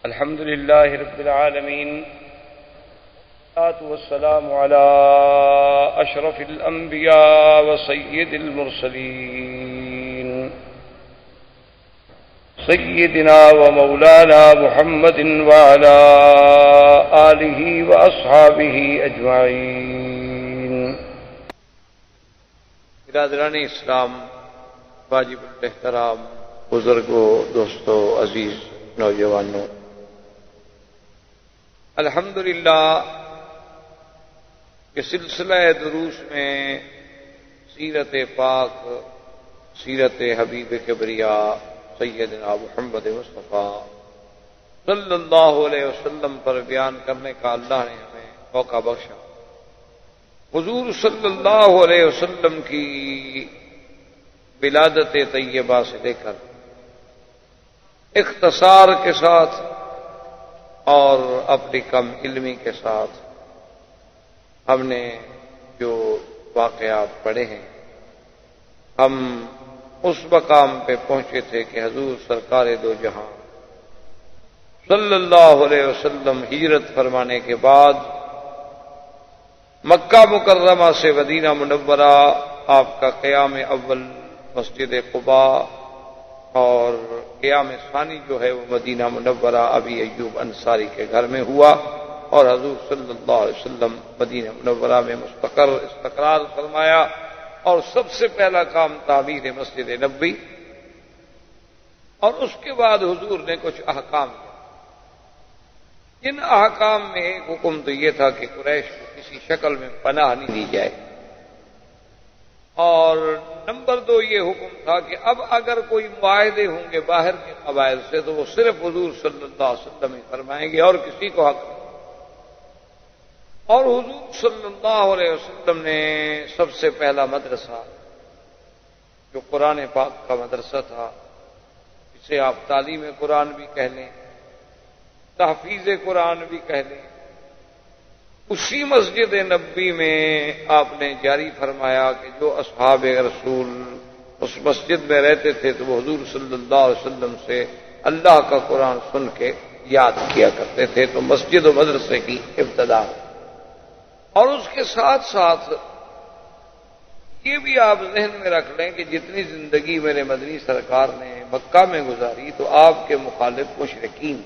الحمد لله رب العالمين، والصلاة والسلام على أشرف الأنبياء وسيد المرسلين سيدنا ومولانا محمد وعلى آله وأصحابه أجمعين۔ برادران اسلام، واجب الاحترام بزرگوں، دوستوں، عزیز نوجوانوں، الحمدللہ کہ سلسلہ دروس میں سیرت پاک، سیرت حبیب کبریا سیدنا محمد مصطفیٰ صلی اللہ علیہ وسلم پر بیان کرنے کا اللہ نے ہمیں موقع بخشا۔ حضور صلی اللہ علیہ وسلم کی ولادت طیبہ سے لے کر اختصار کے ساتھ اور اپنی کم علمی کے ساتھ ہم نے جو واقعات پڑھے ہیں، ہم اس مقام پہ پہنچے تھے کہ حضور سرکار دو جہاں صلی اللہ علیہ وسلم ہجرت فرمانے کے بعد مکہ مکرمہ سے مدینہ منورہ آپ کا قیام اول مسجد قباء اور قیام ثانی جو ہے وہ مدینہ منورہ ابی ایوب انصاری کے گھر میں ہوا، اور حضور صلی اللہ علیہ وسلم مدینہ منورہ میں استقرار فرمایا، اور سب سے پہلا کام تعمیر مسجد نبوی، اور اس کے بعد حضور نے کچھ احکام دیا۔ ان احکام میں ایک حکم تو یہ تھا کہ قریش کو کسی شکل میں پناہ نہیں دی جائے، اور نمبر 2 یہ حکم تھا کہ اب اگر کوئی معاہدے ہوں گے باہر کے قبائل سے تو وہ صرف حضور صلی اللہ علیہ وسلم ہی فرمائیں گے اور کسی کو حق نہیں۔ اور حضور صلی اللہ علیہ وسلم نے سب سے پہلا مدرسہ جو قرآن پاک کا مدرسہ تھا، اسے آپ تعلیم قرآن بھی کہہ لیں، تحفیظ قرآن بھی کہہ لیں، اسی مسجد نبوی میں آپ نے جاری فرمایا کہ جو اصحاب رسول اس مسجد میں رہتے تھے تو وہ حضور صلی اللہ علیہ وسلم سے اللہ کا قرآن سن کے یاد کیا کرتے تھے، تو مسجد و مدرسے کی ابتدا۔ اور اس کے ساتھ ساتھ یہ بھی آپ ذہن میں رکھ لیں کہ جتنی زندگی میرے مدنی سرکار نے مکہ میں گزاری تو آپ کے مخالف مشرکین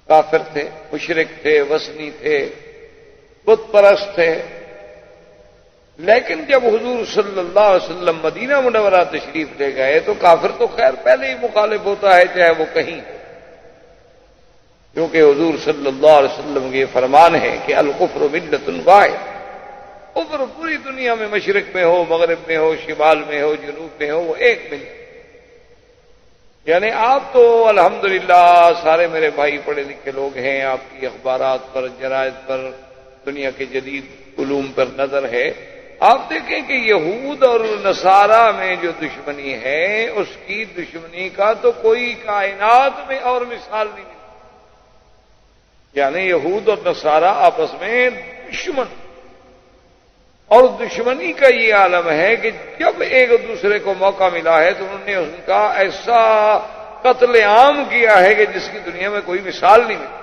کافر تھے، مشرک تھے، وثنی تھے، بت پرست تھے، لیکن جب حضور صلی اللہ علیہ وسلم مدینہ منورہ تشریف لے گئے تو کافر تو خیر پہلے ہی مخالف ہوتا ہے چاہے وہ کہیں، کیونکہ حضور صلی اللہ علیہ وسلم کے یہ فرمان ہے کہ الکفر ملت واحد، کفر پوری دنیا میں مشرق میں ہو، مغرب میں ہو، شمال میں ہو، جنوب میں ہو، وہ ایک ملت۔ یعنی آپ تو الحمدللہ سارے میرے بھائی پڑھے لکھے لوگ ہیں، آپ کی اخبارات پر، جرائد پر، دنیا کے جدید علوم پر نظر ہے، آپ دیکھیں کہ یہود اور نصارہ میں جو دشمنی ہے اس کی دشمنی کا تو کوئی کائنات میں اور مثال نہیں ملتی۔ یعنی یہود اور نصارہ آپس میں دشمن، اور دشمنی کا یہ عالم ہے کہ جب ایک دوسرے کو موقع ملا ہے تو انہوں نے ان کا ایسا قتل عام کیا ہے کہ جس کی دنیا میں کوئی مثال نہیں ملی۔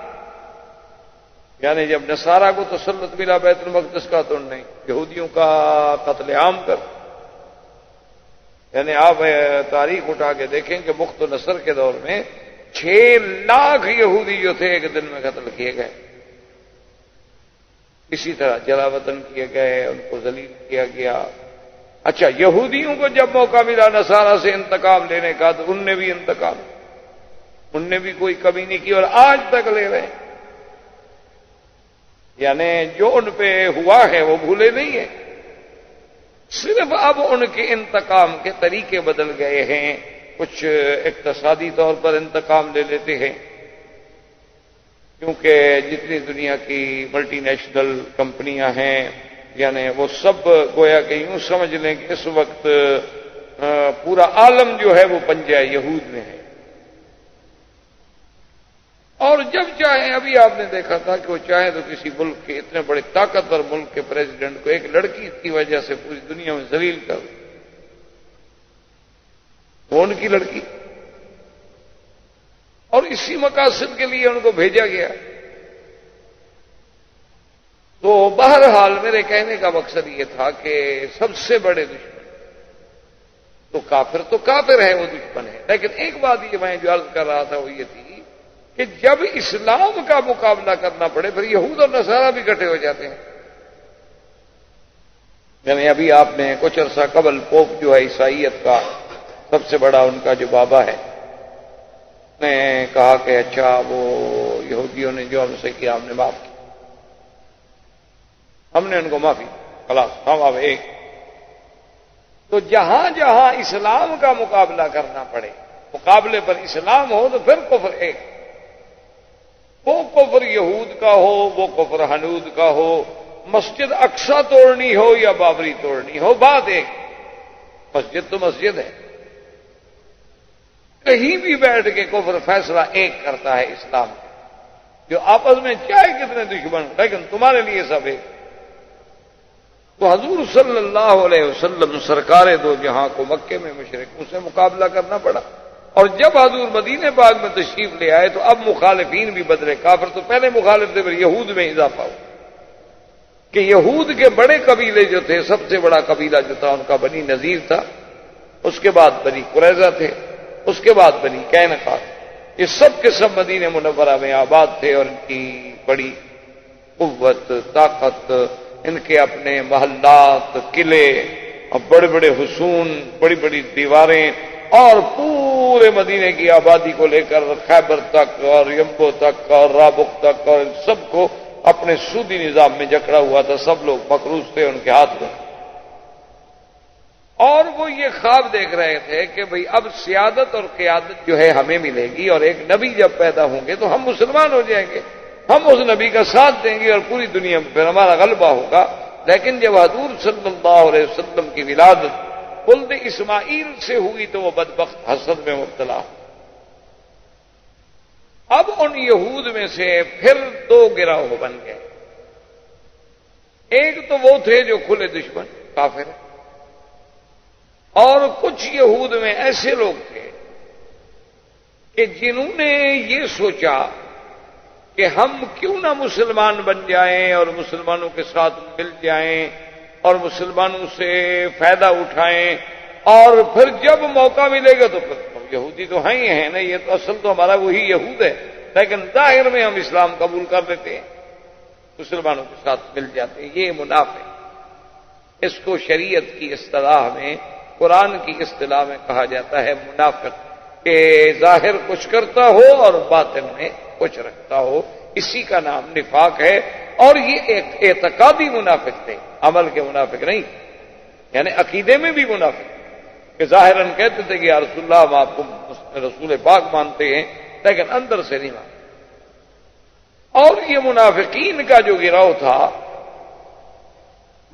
یعنی جب نصارہ کو تسلط ملا بیت المقدس کا تو انہوں نے یہودیوں کا قتل عام کر، یعنی آپ تاریخ اٹھا کے دیکھیں کہ مخت و نصر کے دور میں 6 لاکھ یہودی جو تھے ایک دن میں قتل کیے گئے، اسی طرح جلا وطن کیے گئے، ان کو ذلیل کیا گیا۔ اچھا، یہودیوں کو جب موقع ملا نصارہ سے انتقام لینے کا تو ان نے بھی انتقام، ان نے بھی کوئی کمی نہیں کی اور آج تک لے رہے ہیں۔ یعنی جو ان پہ ہوا ہے وہ بھولے نہیں ہیں، صرف اب ان کے انتقام کے طریقے بدل گئے ہیں، کچھ اقتصادی طور پر انتقام لے لیتے ہیں، کیونکہ جتنی دنیا کی ملٹی نیشنل کمپنیاں ہیں یعنی وہ سب گویا کہ یوں سمجھ لیں کہ اس وقت پورا عالم جو ہے وہ پنجہ یہود میں ہے، اور جب چاہیں، ابھی آپ نے دیکھا تھا کہ وہ چاہیں تو کسی ملک کے اتنے بڑے طاقتور ملک کے پریزیڈنٹ کو ایک لڑکی کی وجہ سے پوری دنیا میں ذلیل کر، وہ ان کی لڑکی، اور اسی مقاصد کے لیے ان کو بھیجا گیا. تو بہرحال میرے کہنے کا مقصد یہ تھا کہ سب سے بڑے دشمن تو کافر ہے، وہ دشمن ہے. لیکن ایک بات یہ میں جو عرض کر رہا تھا وہ یہ تھی کہ جب اسلام کا مقابلہ کرنا پڑے پھر یہود اور نصارہ بھی اکٹھے ہو جاتے ہیں. یعنی ابھی آپ نے کچھ عرصہ قبل پوپ جو ہے عیسائیت کا سب سے بڑا ان کا جو بابا ہے نے کہا کہ اچھا وہ یہودیوں نے جو ہم سے کیا ہم نے معاف کیا، ہم نے ان کو معافی خلاص ہم اب ایک. تو جہاں جہاں اسلام کا مقابلہ کرنا پڑے، مقابلے پر اسلام ہو تو پھر کفر ایک. وہ کفر یہود کا ہو، وہ کفر حنود کا ہو، مسجد اقصی توڑنی ہو یا بابری توڑنی ہو، بات ایک. مسجد تو مسجد ہے. کہیں بھی بیٹھ کے کفر فیصلہ ایک کرتا ہے اسلام کا، جو آپس میں چاہے کتنے دشمن لیکن تمہارے لیے سب ایک. تو حضور صلی اللہ علیہ وسلم سرکار دو جہاں کو مکے میں مشرکوں سے مقابلہ کرنا پڑا. اور جب حضور مدینہ پاک میں تشریف لے آئے تو اب مخالفین بھی بدلے. کافر تو پہلے مخالف تھے، پھر یہود میں اضافہ ہوا کہ یہود کے بڑے قبیلے جو تھے، سب سے بڑا قبیلہ جو تھا ان کا بنی نذیر تھا، اس کے بعد بنی قریظہ تھے، اس کے بعد بنی قینقاع. یہ سب کے سب مدینہ منورہ میں آباد تھے اور ان کی بڑی قوت، طاقت، ان کے اپنے محلات، قلعے اور بڑے بڑے حصون، بڑی بڑی دیواریں، اور پورے مدینے کی آبادی کو لے کر خیبر تک اور یمبو تک اور رابق تک اور سب کو اپنے سودی نظام میں جکڑا ہوا تھا. سب لوگ مقروض تھے ان کے ہاتھ میں. اور وہ یہ خواب دیکھ رہے تھے کہ بھئی اب سیادت اور قیادت جو ہے ہمیں ملے گی اور ایک نبی جب پیدا ہوں گے تو ہم مسلمان ہو جائیں گے، ہم اس نبی کا ساتھ دیں گے اور پوری دنیا میں پھر ہمارا غلبہ ہوگا. لیکن جب حضور صلی اللہ علیہ وسلم کی ولادت ولد اسماعیل سے ہوئی تو وہ بدبخت حسد میں مبتلا ہو. اب ان یہود میں سے پھر دو گروہ بن گئے. ایک تو وہ تھے جو کھلے دشمن کافر، اور کچھ یہود میں ایسے لوگ تھے کہ جنہوں نے یہ سوچا کہ ہم کیوں نہ مسلمان بن جائیں اور مسلمانوں کے ساتھ مل جائیں اور مسلمانوں سے فائدہ اٹھائیں، اور پھر جب موقع ملے گا تو پھر یہودی تو ہیں ہی ہیں نا، یہ تو اصل تو ہمارا وہی یہود ہے، لیکن ظاہر میں ہم اسلام قبول کر لیتے ہیں، مسلمانوں کے ساتھ مل جاتے ہیں. یہ منافق، اس کو شریعت کی اصطلاح میں، قرآن کی اصطلاح میں کہا جاتا ہے منافق، کہ ظاہر کچھ کرتا ہو اور باطن میں کچھ رکھتا ہو. اسی کا نام نفاق ہے. اور یہ ایک اعتقادی منافق تھے، عمل کے منافق نہیں. یعنی عقیدے میں بھی منافق کہ ظاہراً کہتے تھے کہ یا رسول اللہ ہم آپ کو رسول پاک مانتے ہیں، لیکن اندر سے نہیں مانتے. اور یہ منافقین کا جو گروہ تھا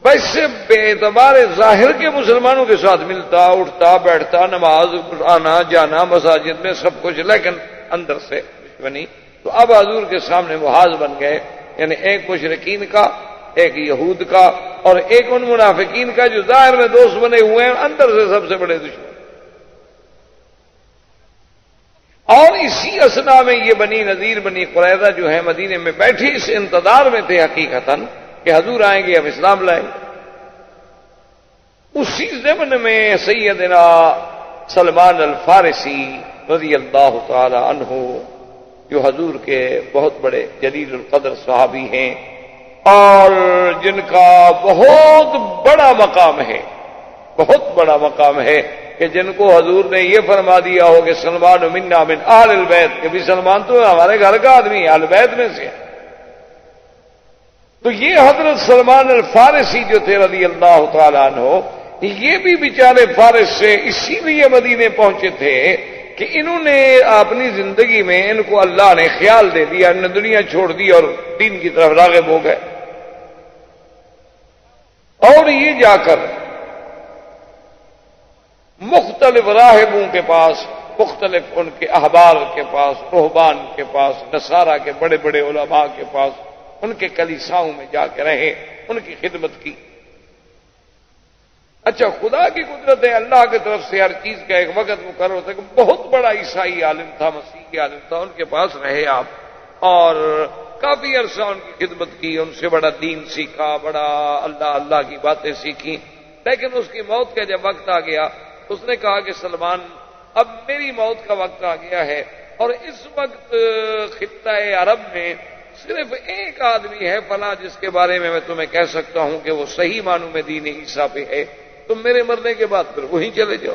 ویسے بے اعتبار ظاہر کے مسلمانوں کے ساتھ ملتا، اٹھتا، بیٹھتا، نماز آنا جانا مساجد میں سب کچھ، لیکن اندر سے دشمنی. تو اب حضور کے سامنے محاذ بن گئے، یعنی ایک مشرکین کا، ایک یہود کا، اور ایک ان منافقین کا جو ظاہر میں دوست بنے ہوئے ہیں، اندر سے سب سے بڑے دشمن. اور اسی اسنا میں یہ بنی نذیر بنی قریظہ جو ہے مدینے میں بیٹھی اس انتظار میں تھے حقیقتاً کہ حضور آئیں گے، اب اسلام لائیں گے. اسی ضمن میں سیدنا سلمان الفارسی رضی اللہ تعالی عنہ، جو حضور کے بہت بڑے جلیل القدر صحابی ہیں اور جن کا بہت بڑا مقام ہے، بہت بڑا مقام ہے، کہ جن کو حضور نے یہ فرما دیا ہو کہ سلمان منا من اہل البیت، کہ بھی سلمان تو ہمارے گھر کا آدمی اہل بیت میں سے ہے. تو یہ حضرت سلمان الفارسی جو تھے رضی اللہ تعالیٰ عنہ، یہ بھی بیچارے فارس سے اسی لیے مدینے پہنچے تھے کہ انہوں نے اپنی زندگی میں ان کو اللہ نے خیال دے دیا، انہوں نے دنیا چھوڑ دی اور دین کی طرف راغب ہو گئے. اور یہ جا کر مختلف راہبوں کے پاس، مختلف ان کے احبار کے پاس، رہبان کے پاس، نصارہ کے بڑے بڑے علماء کے پاس، ان کے کلیساؤں میں جا کے رہے، ان کی خدمت کی. اچھا، خدا کی قدرت ہے، اللہ کی طرف سے ہر چیز کا ایک وقت مقرر ہوتا ہے کہ بہت بڑا عیسائی عالم تھا مسیح، کی عادت تھا، ان کے پاس رہے آپ اور کافی عرصہ ان کی خدمت کی، ان سے بڑا دین سیکھا، بڑا اللہ کی باتیں سیکھی. لیکن اس کی موت کا جب وقت آ گیا اس نے کہا کہ سلمان اب میری موت کا وقت آ گیا ہے، اور اس وقت خطہ عرب میں صرف ایک آدمی ہے فلاں جس کے بارے میں تمہیں کہہ سکتا ہوں کہ وہ صحیح معنوں میں دین عیسیٰ پہ ہے، تم میرے مرنے کے بعد پھر وہیں چلے جاؤ.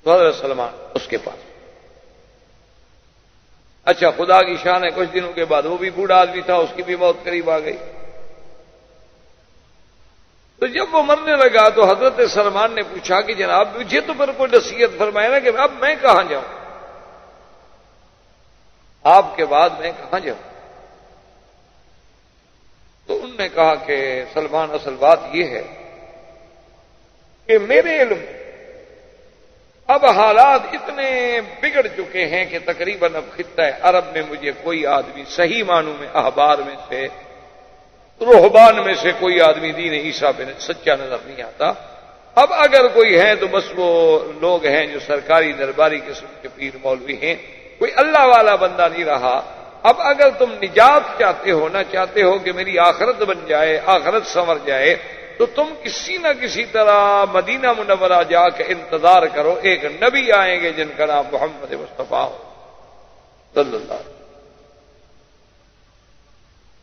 تو حضرت سلمان اس کے پاس. اچھا خدا کی شان ہے، کچھ دنوں کے بعد وہ بھی بوڑھا آدمی تھا، اس کی بھی موت قریب آ گئی. تو جب وہ مرنے لگا تو حضرت سلمان نے پوچھا کہ جناب مجھے تو پھر کوئی نصیحت فرمائے نا کہ اب میں کہاں جاؤں، آپ کے بعد میں کہاں جاؤں. تو انہوں نے کہا کہ سلمان اصل بات یہ ہے کہ میرے علم اب حالات اتنے بگڑ چکے ہیں کہ تقریباً اب خطہ عرب میں مجھے کوئی آدمی صحیح معنوں میں احبار میں سے رہبان میں سے کوئی آدمی دین عیسیٰ پہ سچا نظر نہیں آتا. اب اگر کوئی ہے تو بس وہ لوگ ہیں جو سرکاری درباری قسم کے پیر مولوی ہیں، کوئی اللہ والا بندہ نہیں رہا. اب اگر تم نجات چاہتے ہو، نہ چاہتے ہو کہ میری آخرت بن جائے، آخرت سنور جائے، تو تم کسی نہ کسی طرح مدینہ منورہ جا کے انتظار کرو، ایک نبی آئیں گے جن کا نام محمد مصطفیٰ ہو صلی اللہ علیہ وسلم،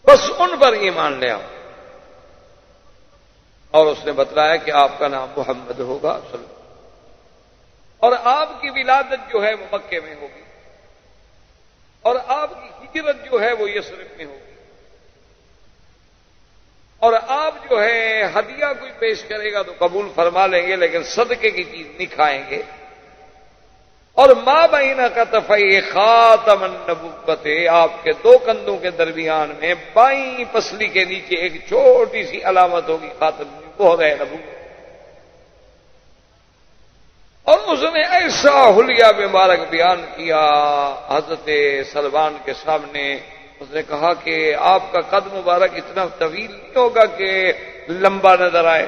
بس ان پر ایمان لے آؤ. اور اس نے بتلایا کہ آپ کا نام محمد ہوگا صلی اللہ علیہ وسلم، اور آپ کی ولادت جو ہے وہ مکے میں ہوگی، اور آپ کی ہجرت جو ہے وہ یثرب میں ہوگی، اور آپ جو ہے ہدیہ کوئی پیش کرے گا تو قبول فرما لیں گے لیکن صدقے کی چیز نہیں کھائیں گے. اور ما بین کتفی خاتم النبوت، آپ کے دو کندھوں کے درمیان میں بائیں پسلی کے نیچے ایک چھوٹی سی علامت ہوگی خاتم، وہ ہے نبوت. اور اس نے ایسا حلیہ مبارک بیان کیا حضرت سلمان کے سامنے. اس نے کہا کہ آپ کا قد مبارک اتنا طویل نہیں ہوگا کہ لمبا نظر آئے،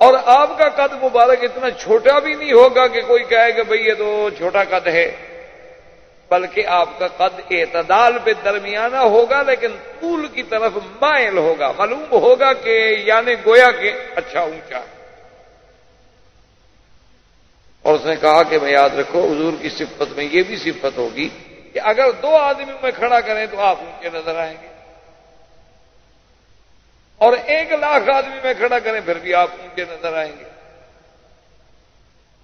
اور آپ کا قد مبارک اتنا چھوٹا بھی نہیں ہوگا کہ کوئی کہے کہ بھئی یہ تو چھوٹا قد ہے، بلکہ آپ کا قد اعتدال پہ درمیانہ ہوگا لیکن طول کی طرف مائل ہوگا، معلوم ہوگا کہ یعنی گویا کہ اچھا اونچا. اور اس نے کہا کہ میں یاد رکھو حضور کی صفت میں یہ بھی صفت ہوگی کہ اگر دو آدمیوں میں کھڑا کریں تو آپ اونچے نظر آئیں گے، اور 1,00,000 آدمی میں کھڑا کریں پھر بھی آپ اونچے نظر آئیں گے.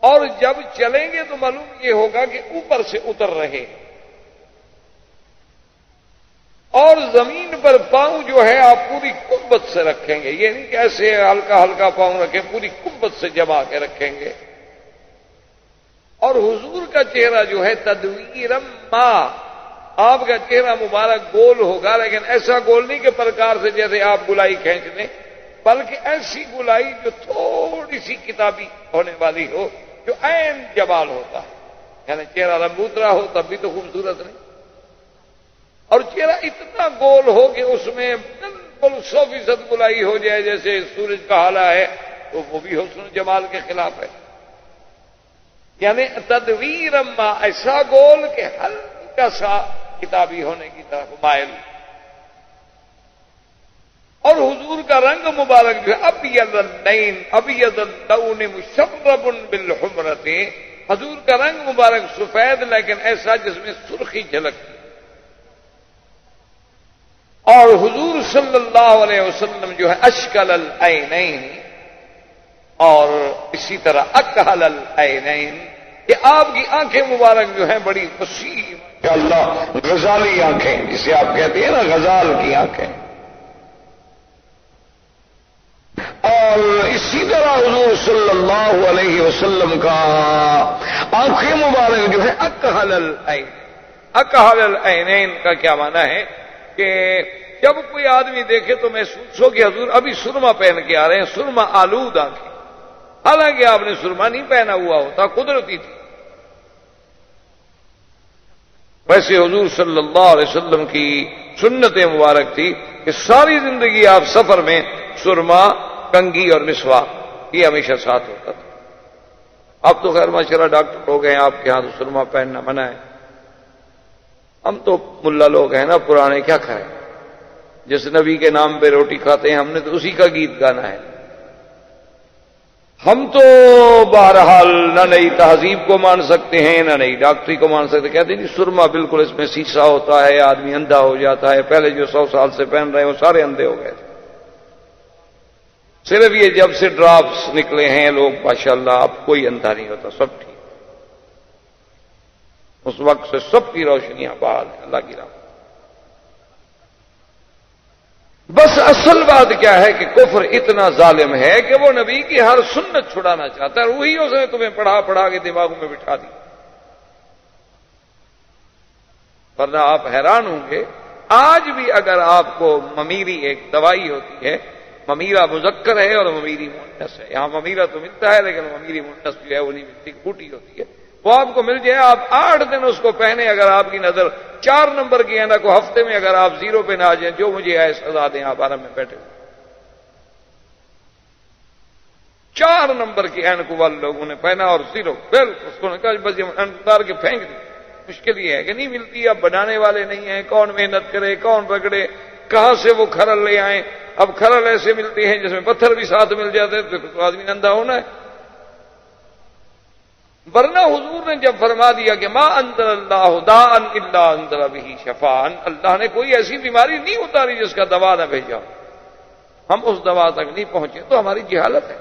اور جب چلیں گے تو معلوم یہ ہوگا کہ اوپر سے اتر رہے، اور زمین پر پاؤں جو ہے آپ پوری قوت سے رکھیں گے، یہ نہیں کہ ایسے ہلکا ہلکا پاؤں رکھیں، پوری قوت سے جما کے رکھیں گے. اور حضور کا چہرہ جو ہے تدویرم ما، آپ کا چہرہ مبارک گول ہوگا لیکن ایسا گول نہیں کہ پرکار سے جیسے آپ گلائی کھینچ لیں، بلکہ ایسی گلائی جو تھوڑی سی کتابی ہونے والی ہو، جو عین جمال ہوتا ہے. یعنی چہرہ لمبوترا ہو تب بھی تو خوبصورت نہیں، اور چہرہ اتنا گول ہو کہ اس میں بالکل 100% گلائی ہو جائے جیسے سورج کا حالہ ہے، تو وہ بھی حسن جمال کے خلاف ہے. یعنی تدویر اما، ایسا گول کہ ہلکا سا کتابی ہونے کی طرف مائل. اور حضور کا رنگ مبارک جو ہے ابیض النین، ابیض اللون مشرب بالحمرۃ، حضور کا رنگ مبارک سفید لیکن ایسا جس میں سرخی جھلکتی. اور حضور صلی اللہ علیہ وسلم جو ہے اشکل العینین، اور اسی طرح اکحل العینین، کہ آپ کی آنکھیں مبارک جو ہیں بڑی وسیع اللہ غزالی آنکھیں، جسے آپ کہتے ہیں نا غزال کی آنکھیں. اور اسی طرح حضور صلی اللہ علیہ وسلم کا آنکھیں مبارک جو ہے اکحل العین. اکحل العینین کا کیا معنی ہے کہ جب کوئی آدمی دیکھے تو محسوس ہو کہ حضور ابھی سرما پہن کے آ رہے ہیں، سرما آلود آنکھیں، حالانکہ آپ نے سرما نہیں پہنا ہوا ہوتا، قدرتی تھی. ویسے حضور صلی اللہ علیہ وسلم کی سنت مبارک تھی کہ ساری زندگی آپ سفر میں سرما، کنگھی اور مسواک یہ ہمیشہ ساتھ ہوتا تھا. اب تو خیر ماشاءاللہ ڈاکٹر ہو گئے ہیں، آپ کے ہاں تو سرما پہننا منع ہے. ہم تو ملا لوگ ہیں نا پرانے، کیا کھائیں؟ جس نبی کے نام پہ روٹی کھاتے ہیں ہم نے تو اسی کا گیت گانا ہے. ہم تو بہرحال نہ نئی تہذیب کو مان سکتے ہیں نہ نئی ڈاکٹری کو مان سکتے. کہتے ہیں جی سرما بالکل اس میں سیسا ہوتا ہے، آدمی اندھا ہو جاتا ہے. پہلے جو 100 سال سے پہن رہے ہیں وہ سارے اندھے ہو گئے تھے. صرف یہ جب سے ڈراپس نکلے ہیں لوگ ماشاءاللہ اب کوئی اندھا نہیں ہوتا، سب ٹھیک. اس وقت سے سب کی روشنیاں بحال ہیں اللہ کی راہ. بس اصل بات کیا ہے کہ کفر اتنا ظالم ہے کہ وہ نبی کی ہر سنت چھڑانا چاہتا ہے. وہی اس نے تمہیں پڑھا کے دماغوں میں بٹھا دی. ورنہ آپ حیران ہوں گے، آج بھی اگر آپ کو ممیری ایک دوائی ہوتی ہے، ممیرہ مذکر ہے اور ممیری مونس ہے. یہاں ممیرہ تو ملتا ہے لیکن ممیری مونس جو ہے وہ نہیں ملتی، پھوٹی ہوتی ہے. وہ آپ کو مل جائے، آپ 8 دن اس کو پہنے، اگر آپ کی نظر 4 نمبر کی ہے نا کو ہفتے میں اگر آپ 0 پہ نہ آ جائیں، جو مجھے ہے سزا دیں، آپ آرام میں بیٹھے. 4 نمبر کی اینک والے لوگوں نے پہنا اور 0 بالکل اس کو کہا بس یہ اتار کے پھینک دی. مشکل یہ ہے کہ نہیں ملتی، اب بنانے والے نہیں ہیں، کون محنت کرے، کون رگڑے، کہاں سے وہ کھرل لے آئیں. اب کھرل ایسے ملتے ہیں جس میں پتھر بھی ساتھ مل جاتے ہیں، تو آدمی نے اندھا ہونا ہے. ورنہ حضور نے جب فرما دیا کہ ما انزل اللہ داء الا انزل به شفاء، اللہ نے کوئی ایسی بیماری نہیں اتاری جس کا دوا نہ بھیجا. ہم اس دوا تک نہیں پہنچے تو ہماری جہالت ہے.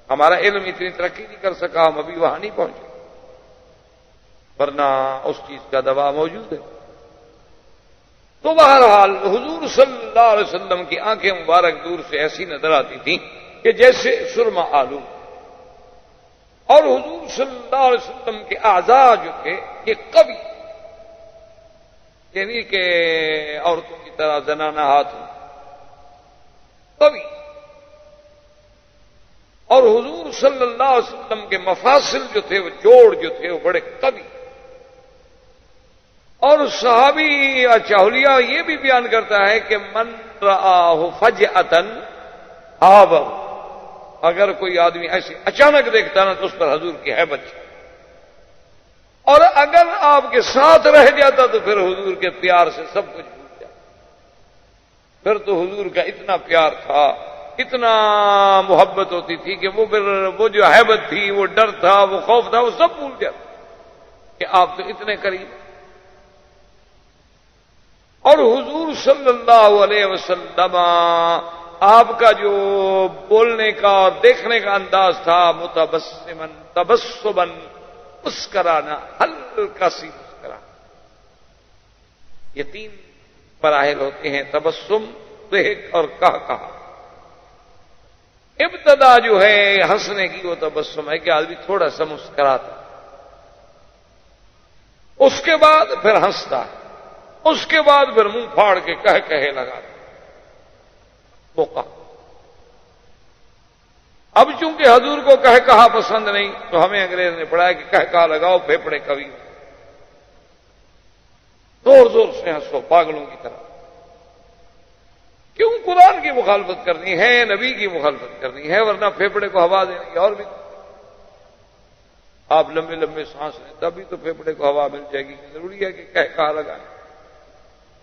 ہمارا علم اتنی ترقی نہیں کر سکا، ہم ابھی وہاں نہیں پہنچے. ورنہ اس چیز کا دوا موجود ہے. تو بہرحال حضور صلی اللہ علیہ وسلم کی آنکھیں مبارک دور سے ایسی نظر آتی تھیں کہ جیسے سرما آلو. اور حضور صلی اللہ علیہ وسلم کے اعضاء جو تھے یہ قوی، یعنی کہ عورتوں کی طرح زنانہ ہاتھ قوی. اور حضور صلی اللہ علیہ وسلم کے مفاصل جو تھے، وہ جوڑ جو تھے وہ بڑے قوی. اور صحابی چاہلیہ یہ بھی بیان کرتا ہے کہ من رآہ فجأۃ آبہ، اگر کوئی آدمی ایسے اچانک دیکھتا نا تو اس پر حضور کی ہیبت ہے. اور اگر آپ کے ساتھ رہ جاتا تو پھر حضور کے پیار سے سب کچھ بھول جاتا. پھر تو حضور کا اتنا پیار تھا، اتنا محبت ہوتی تھی کہ وہ جو ہیبت تھی، وہ ڈر تھا، وہ خوف تھا، وہ سب بھول جاتا کہ آپ تو اتنے قریب. اور حضور صلی اللہ علیہ وسلم آپ کا جو بولنے کا اور دیکھنے کا انداز تھا، متبسمن تبسمن، مسکرانا، ہلکا سی مسکرانا. یہ 3 مراحل ہوتے ہیں، تبسم، ضحک اور کہا. ابتدا جو ہے ہنسنے کی وہ تبسم ہے کہ آدمی تھوڑا سا مسکراتا، اس کے بعد پھر ہنستا ہے، اس کے بعد پھر منہ پھاڑ کے کہے لگاتا. وہ کہا. اب چونکہ حضور کو کہا پسند نہیں تو ہمیں انگریز نے پڑھایا کہ کہا لگاؤ پھیپڑے کبھی، زور زور سے ہنسو پاگلوں کی طرح. کیوں؟ قرآن کی مخالفت کرنی ہے، نبی کی مخالفت کرنی ہے، ورنہ پھیپڑے کو ہوا دیں گے. اور بھی آپ لمبے لمبے سانس لیں تبھی تو پھیپڑے کو ہوا مل جائے گی. ضروری ہے کہ کہا لگائیں.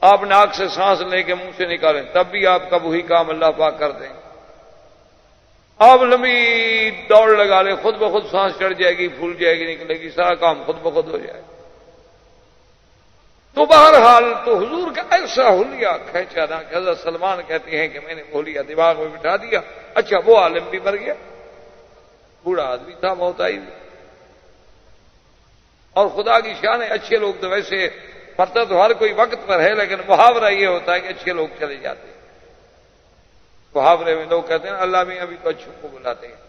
آپ ناک سے سانس لے کے منہ سے نکالیں تب بھی آپ کا وہی کام اللہ پاک کر دیں. آپ لمبی دوڑ لگا لیں، خود بخود سانس چڑھ جائے گی، پھول جائے گی، نکلے گی، سارا کام خود بخود ہو جائے گا. تو بہرحال تو حضور کا ایسا حلیہ کھینچا نا کہ حضرت سلمان کہتے ہیں کہ میں نے حلیہ دماغ میں بٹھا دیا. اچھا وہ عالم بھی مر گیا، بوڑھا آدمی تھا، موت آئی بھی. اور خدا کی شان ہے، اچھے لوگ تو ویسے مرتا تو ہر کوئی وقت پر ہے، لیکن محاورہ یہ ہوتا ہے کہ اچھے لوگ چلے جاتے ہیں. محاورے میں لوگ کہتے ہیں اللہ میں ابھی تو اچھوں کو بلاتے ہیں.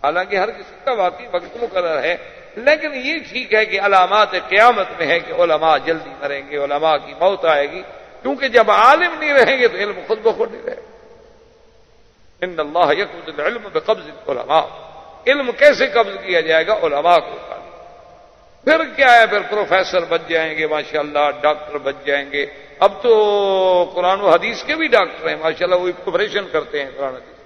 حالانکہ ہر کسی کا واقعی وقت مقرر ہے، لیکن یہ ٹھیک ہے کہ علامات قیامت میں ہے کہ علماء جلدی مریں گے، علماء کی موت آئے گی. کیونکہ جب عالم نہیں رہیں گے تو علم خود بخود نہیں رہے گا. ان اللہ یقبض العلم بقبض العلماء، علم کیسے قبض کیا جائے گا؟ علماء کو. پھر کیا ہے؟ پھر پروفیسر بن جائیں گے ماشاءاللہ، ڈاکٹر بن جائیں گے. اب تو قرآن و حدیث کے بھی ڈاکٹر ہیں ماشاءاللہ، وہ آپریشن کرتے ہیں قرآن حدیث.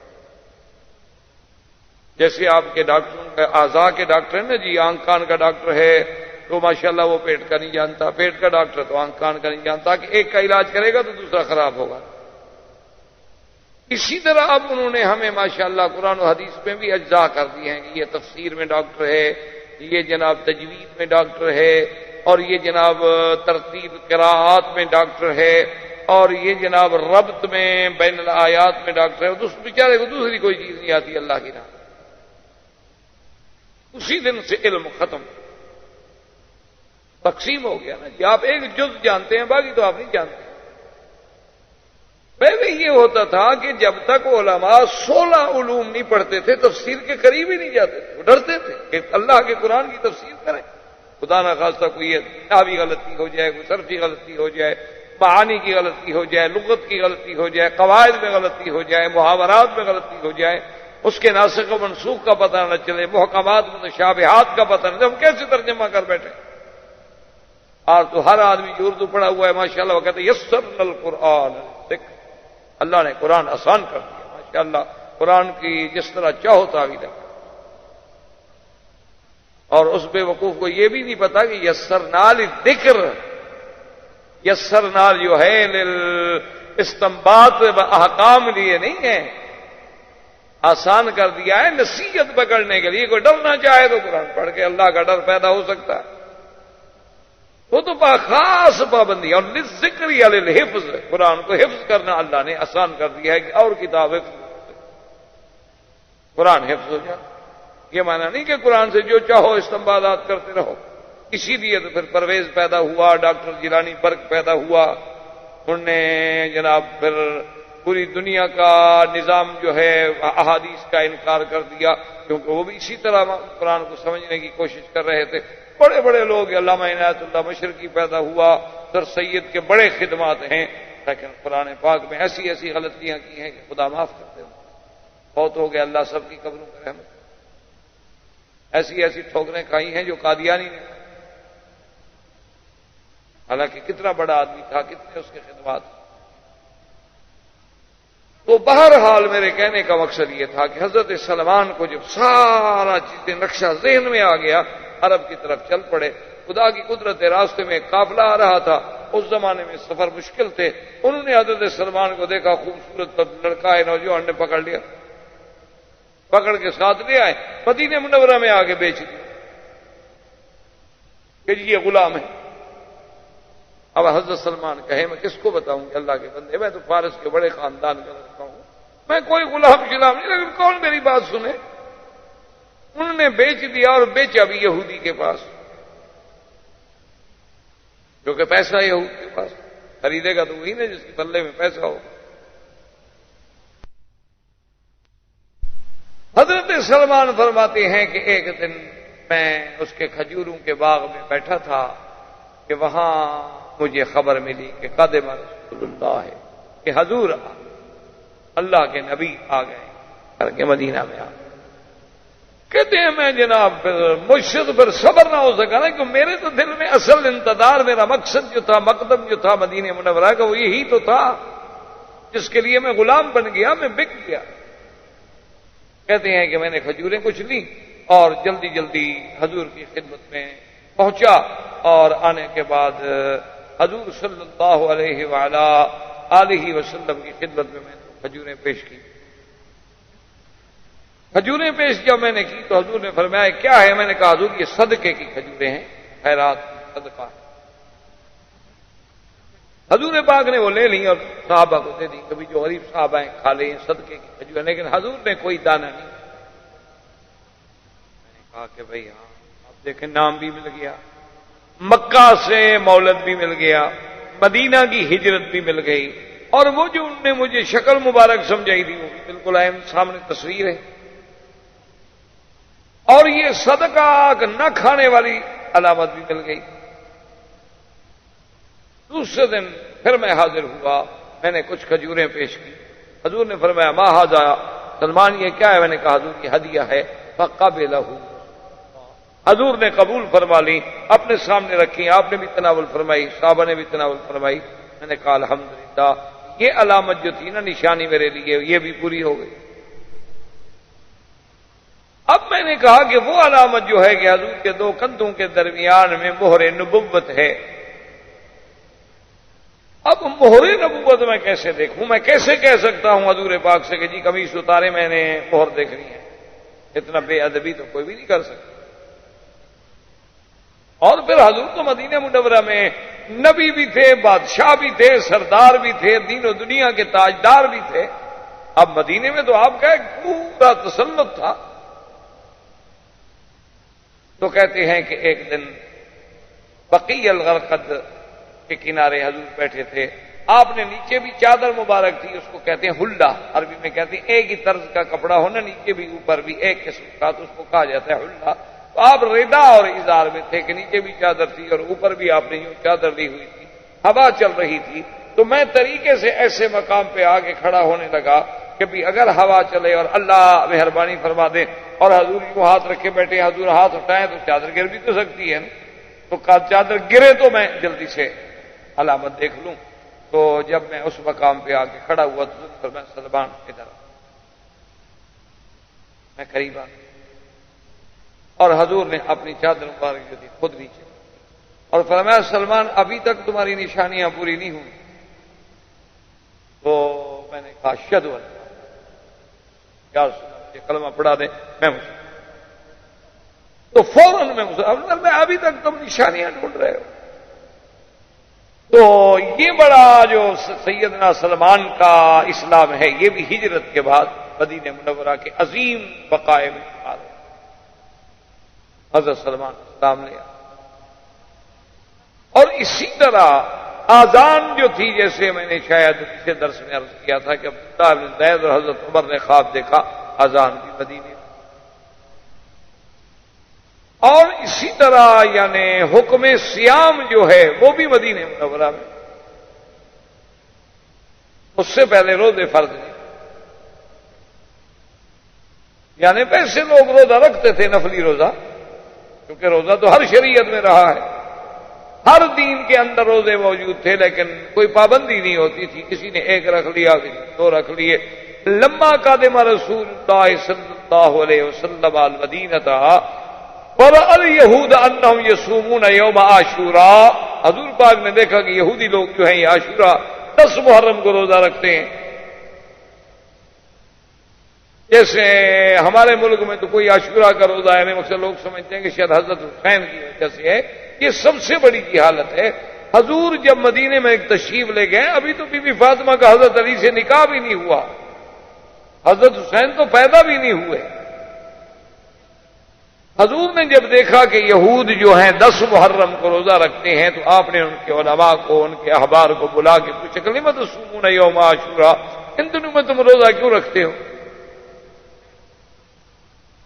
جیسے آپ کے ڈاکٹر اعضاء کے ڈاکٹر ہیں نا جی، آنکھ کان کا ڈاکٹر ہے تو ماشاءاللہ وہ پیٹ کا نہیں جانتا، پیٹ کا ڈاکٹر تو آنکھ کان کا نہیں جانتا کہ ایک کا علاج کرے گا تو دوسرا خراب ہوگا۔ اسی طرح اب انہوں نے ہمیں ماشاءاللہ قرآن و حدیث میں بھی اجزاء کر دیے ہیں کہ یہ تفسیر میں ڈاکٹر ہے، یہ جناب تجوید میں ڈاکٹر ہے، اور یہ جناب ترتیب قراءات میں ڈاکٹر ہے، اور یہ جناب ربط میں بین الآیات میں ڈاکٹر ہے۔ اس بیچارے کو دوسری کوئی چیز نہیں آتی اللہ کی راہ، اسی دن سے علم ختم، تقسیم ہو گیا نا جی۔ آپ ایک جز جانتے ہیں، باقی تو آپ نہیں جانتے۔ پہلے یہ ہوتا تھا کہ جب تک علماء 16 علوم نہیں پڑھتے تھے تفسیر کے قریب ہی نہیں جاتے تھے، وہ ڈرتے تھے کہ اللہ کے قرآن کی تفسیر کریں، خدا نہ خواستہ کوئی نحوی غلطی ہو جائے، کوئی صرفی غلطی ہو جائے، معانی کی غلطی ہو جائے، لغت کی غلطی ہو جائے، قواعد میں غلطی ہو جائے، محاورات میں غلطی ہو جائے، اس کے ناسخ و منسوخ کا پتہ نہ چلے، محکمات متشابہات کا پتہ نہ چلے، ہم کیسے ترجمہ کر بیٹھے؟ آج تو ہر آدمی جو اردو پڑھا ہوا ہے ماشاءاللہ وہ کہتے ہیں یسرنا القرآن، اللہ نے قرآن آسان کر دیا ماشاءاللہ، قرآن کی جس طرح چاہو تعویل ہے۔ اور اس بے وقوف کو یہ بھی نہیں پتا کہ یسرنا للذکر، یسرنا جو ہے استنباط احکام لیے نہیں ہے، آسان کر دیا ہے نصیحت پکڑنے کے لیے۔ کوئی ڈرنا چاہے تو قرآن پڑھ کے اللہ کا ڈر پیدا ہو سکتا ہے، وہ تو خاص پابندی، اور ذکر یا للحفظ، قرآن کو حفظ کرنا اللہ نے آسان کر دیا ہے کہ اور کتاب حفظ، قرآن حفظ ہو جائے۔ یہ معنی نہیں کہ قرآن سے جو چاہو استنباطات کرتے رہو، اسی لیے تو پھر پرویز پیدا ہوا، ڈاکٹر جیلانی برق پیدا ہوا، انہوں نے جناب پھر پوری دنیا کا نظام جو ہے احادیث کا انکار کر دیا، کیونکہ وہ بھی اسی طرح قرآن کو سمجھنے کی کوشش کر رہے تھے۔ بڑے بڑے لوگ، علامہ عنایت اللہ مشرقی پیدا ہوا، سر سید کے بڑے خدمات ہیں، لیکن قرآن پاک میں ایسی ایسی غلطیاں کی ہیں کہ خدا معاف کرتے ہیں، بہت ہو گیا، اللہ سب کی قبروں پر رحمت۔ ایسی ایسی ٹھوکریں کھائی ہیں جو قادیانی نے، حالانکہ کتنا بڑا آدمی تھا، کتنے اس کے خدمات۔ تو بہرحال میرے کہنے کا مقصد یہ تھا کہ حضرت سلمان کو جب سارا چیزیں نقشہ ذہن میں آ گیا، عرب کی طرف چل پڑے۔ خدا کی قدرت، راستے میں قافلہ آ رہا تھا، اس زمانے میں سفر مشکل تھے، انہوں نے حضرت سلمان کو دیکھا، خوبصورت لڑکا ہے، نوجوان نے پکڑ لیا، پکڑ کے ساتھ لے آئے، مدینہ منورہ میں آ کے بیچ دیا کہ جی یہ غلام ہے۔ اب حضرت سلمان کہے میں کس کو بتاؤں کہ اللہ کے بندے، میں تو فارس کے بڑے خاندان کا لڑکا ہوں، میں کوئی غلام شلام نہیں، لیکن کون میری بات سنے؟ انہوں نے بیچ دیا، اور بیچا بھی یہودی کے پاس، جو کہ پیسہ یہود کے پاس، خریدے گا تو وہی نا جس کے پلے میں پیسہ ہو۔ حضرت سلمان فرماتے ہیں کہ ایک دن میں اس کے کھجوروں کے باغ میں بیٹھا تھا کہ وہاں مجھے خبر ملی کہ قادم رسول اللہ ہے، کہ حضور اللہ کے نبی آ گئے کر کے مدینہ میں آ گئے۔ کہتے ہیں میں جناب مجھ سے تو پھر صبر نہ ہو سکا نا، کہ میرے تو دل میں اصل انتظار، میرا مقصد جو تھا، مقدم جو تھا مدینہ منورہ کا، وہ یہی تو تھا جس کے لیے میں غلام بن گیا، میں بک گیا۔ کہتے ہیں کہ میں نے کھجوریں کچھ لیں اور جلدی جلدی حضور کی خدمت میں پہنچا، اور آنے کے بعد حضور صلی اللہ علیہ وآلہ آلہ وسلم کی خدمت میں نے کھجوریں پیش کی۔ کھجوریں پیش کیا میں نے کی تو حضور نے فرمایا کیا ہے؟ میں نے کہا حضور یہ صدقے کی کھجوریں ہیں، خیرات کی، صدقہ ہے۔ حضور پاک نے وہ لے لی اور صحابہ کو دے دی، کبھی جو غریب صحابہ ہیں کھا لیں صدقے کی کھجوریں، لیکن حضور نے کوئی دانہ نہیں۔ میں نے کہا کہ بھائی ہاں، اب دیکھیں نام بھی مل گیا، مکہ سے مولد بھی مل گیا، مدینہ کی ہجرت بھی مل گئی، اور وہ جو انہوں نے مجھے شکل مبارک سمجھائی تھی وہ بھی بالکل عین سامنے تصویر ہے، اور یہ صدقہ نہ کھانے والی علامت بھی مل گئی۔ دوسرے دن پھر میں حاضر ہوا، میں نے کچھ کھجوریں پیش کی، حضور نے فرمایا ما ھذا سلمان یہ کیا ہے؟ میں نے کہا حضور کی ہدیہ ہے، فقبلہ، حضور نے قبول فرما لی، اپنے سامنے رکھی، آپ نے بھی تناول فرمائی، صحابہ نے بھی تناول فرمائی۔ میں نے کہا الحمدللہ، یہ علامت جو تھی نا، نشانی میرے لیے، یہ بھی پوری ہو گئی۔ اب میں نے کہا کہ وہ علامت جو ہے کہ حضور کے دو کندھوں کے درمیان میں مہر نبوت ہے، اب مہر نبوت میں کیسے دیکھوں؟ میں کیسے کہہ سکتا ہوں حضور پاک سے کہ جی قمیص اتارے میں نے مہر دیکھنی ہے؟ اتنا بے ادبی تو کوئی بھی نہیں کر سکتا۔ اور پھر حضور تو مدینہ منورہ میں نبی بھی تھے، بادشاہ بھی تھے، سردار بھی تھے، دین و دنیا کے تاجدار بھی تھے۔ اب مدینے میں تو آپ کا ایک پورا تسلط تھا۔ تو کہتے ہیں کہ ایک دن بقیع الغرقد کے کنارے حضور بیٹھے تھے، آپ نے نیچے بھی چادر مبارک تھی، اس کو کہتے ہیں حلہ، عربی میں کہتے ہیں ایک ہی طرز کا کپڑا ہونا، نیچے بھی اوپر بھی ایک قسم کا، تو اس کو کہا جاتا ہے حلہ۔ تو آپ ردا اور ازار میں تھے کہ نیچے بھی چادر تھی اور اوپر بھی آپ نے یوں چادر لی ہوئی تھی، ہوا چل رہی تھی۔ تو میں طریقے سے ایسے مقام پہ آگے کھڑا ہونے لگا کہ بھی اگر ہوا چلے اور اللہ مہربانی فرما دے اور حضور یوں ہاتھ رکھے بیٹھے، حضور ہاتھ اٹھائیں تو چادر گر بھی تو سکتی ہے نا، تو چادر گرے تو میں جلدی سے علامت دیکھ لوں۔ تو جب میں اس مقام پہ آ کے کھڑا ہوا تو فرمایا سلمان ادھر، میں قریب آ اور حضور نے اپنی چادر مبارک جو تھی خود نیچے اور فرمایا سلمان ابھی تک تمہاری نشانیاں پوری نہیں ہوئی۔ تو میں نے کہا اشہد ان یا رسول اللہ، مجھے کلمہ پڑھا دیں میں مسلم۔ تو فوراً میں مسلم، میں ابھی تک تم نشانیاں ڈھونڈ رہے ہو۔ تو یہ بڑا جو سیدنا سلمان کا اسلام ہے، یہ بھی ہجرت کے بعد مدینہ منورہ کے عظیم بقائے میں شمار ہے۔ حضرت سلمان اسلام لیا، اور اسی طرح آذان جو تھی، جیسے میں نے شاید پچھلے درس میں عرض کیا تھا کہ عبداللہ بن زید اور حضرت عمر نے خواب دیکھا آذان بھی مدینے میں، اور اسی طرح یعنی حکم صیام جو ہے وہ بھی مدینہ منورہ میں، اس سے پہلے روزے فرض نہیں، یعنی ویسے لوگ روزہ رکھتے تھے نفلی روزہ، کیونکہ روزہ تو ہر شریعت میں رہا ہے، ہر دین کے اندر روزے موجود تھے، لیکن کوئی پابندی نہیں ہوتی تھی، کسی نے ایک رکھ لیا کسی نے دو رکھ لیے۔ لما قدم رسول اللہ صلی اللہ علیہ وسلم المدینہ فرأى اليہود انہم یصومون یوم عاشوراء، حضور پاک نے دیکھا کہ یہودی لوگ جو ہیں یہ عاشورہ 10 محرم کو روزہ رکھتے ہیں۔ جیسے ہمارے ملک میں تو کوئی عاشورہ کا روزہ ہے نہیں، مقصد لوگ سمجھتے ہیں کہ شاید حضرت حسین کی وجہ سے ہے، یہ سب سے بڑی جہالت ہے۔ حضور جب مدینے میں ایک تشریف لے گئے، ابھی تو بی بی فاطمہ کا حضرت علی سے نکاح بھی نہیں ہوا، حضرت حسین تو پیدا بھی نہیں ہوئے۔ حضور نے جب دیکھا کہ یہود جو ہیں 10 محرم کو روزہ رکھتے ہیں، تو آپ نے ان کے علماء کو، ان کے احبار کو بلا کے پوچھا کہ لم تصومون یوم عاشوراء، ان دنوں میں تم روزہ کیوں رکھتے ہو؟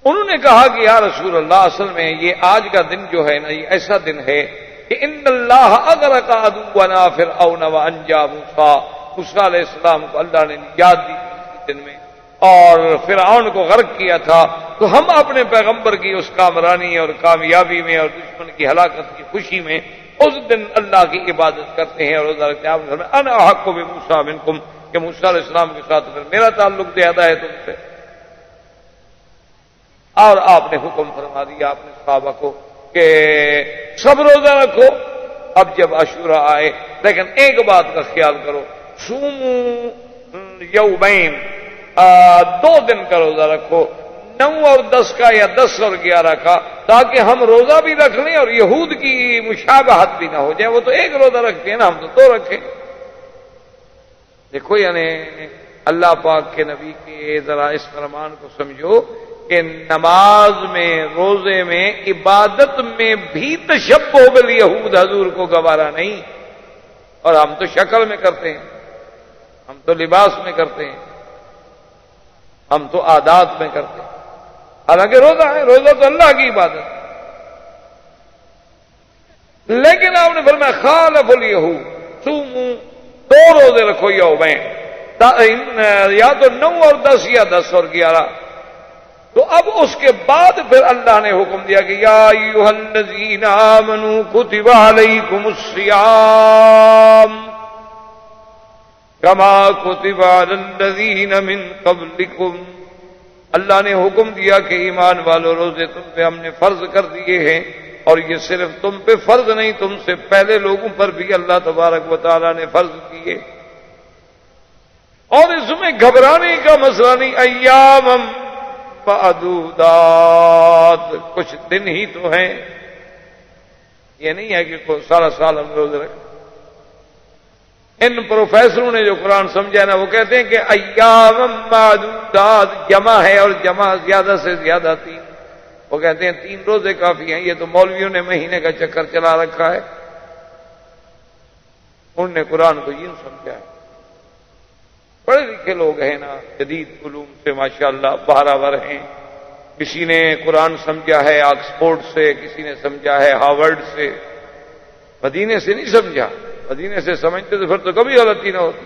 انہوں نے کہا کہ یا رسول اللہ، اصل میں یہ آج کا دن جو ہے نا، یہ ایسا دن ہے کہ ان اللہ اغرق عدونا فرعون وانجا موسیٰ، موسیٰ علیہ السلام کو اللہ نے نجات دی اس دن میں اور فرعون کو غرق کیا تھا، تو ہم اپنے پیغمبر کی اس کامرانی اور کامیابی میں اور دشمن کی ہلاکت کی خوشی میں اس دن اللہ کی عبادت کرتے ہیں اور روزہ رکھتے ہیں۔ آپ نے فرمایا انا احق بموسیٰ منکم، کہ موسیٰ علیہ السلام کے ساتھ میرا تعلق زیادہ ہے تم سے۔ اور آپ نے حکم فرما دیا آپ نے صحابہ کو کہ سب روزہ رکھو اب جب عاشورہ آئے، لیکن ایک بات کا خیال کرو، صوموا یومین، 2 دن کا روزہ رکھو، 9 اور 10 کا یا 10 اور 11 کا، تاکہ ہم روزہ بھی رکھ لیں اور یہود کی مشابہت بھی نہ ہو جائے، وہ تو ایک روزہ رکھتے ہیں نا، ہم تو 2 رکھیں۔ دیکھو یعنی اللہ پاک کے نبی کے ذرا اس فرمان کو سمجھو کہ نماز میں، روزے میں، عبادت میں بھی تشبہ بالیہود حضور کو گوارا نہیں، اور ہم تو شکل میں کرتے ہیں، ہم تو لباس میں کرتے ہیں، ہم تو عادات میں کرتے ہیں، حالانکہ روزہ ہے، روزہ تو اللہ کی عبادت ہے۔ لیکن آپ نے فرمایا خالف الیہود، صوموا، 2 روزے رکھو یومین، یا تو 9 اور 10 یا 10 اور 11۔ تو اب اس کے بعد پھر اللہ نے حکم دیا کہ یا ایھا الذین آمنوا کتب علیکم الصیام کما کتب علی الذین من قبلکم، اللہ نے حکم دیا کہ ایمان والو روزے تم پہ ہم نے فرض کر دیے ہیں، اور یہ صرف تم پہ فرض نہیں، تم سے پہلے لوگوں پر بھی اللہ تبارک و تعالیٰ نے فرض کیے۔ اور اس میں گھبرانے کا مسئلہ نہیں، ایام معدودات، کچھ دن ہی تو ہیں، یہ نہیں ہے کہ سارا سال ہم روزے رکھیں۔ ان پروفیسروں نے جو قرآن سمجھا نا، وہ کہتے ہیں کہ ایام معدودات جمع ہے، اور جمع زیادہ سے زیادہ 3، وہ کہتے ہیں 3 روزے کافی ہیں۔ یہ تو مولویوں نے مہینے کا چکر چلا رکھا ہے، انہوں نے قرآن کو یہ سمجھا ہے۔ پڑھے لکھے لوگ ہیں نا، جدید علوم سے ماشاءاللہ باہر ہیں، کسی نے قرآن سمجھا ہے آکسفورڈ سے، کسی نے سمجھا ہے ہارورڈ سے، مدینے سے نہیں سمجھا، مدینے سے سمجھتے تو پھر تو کبھی غلطی نہ ہوتی۔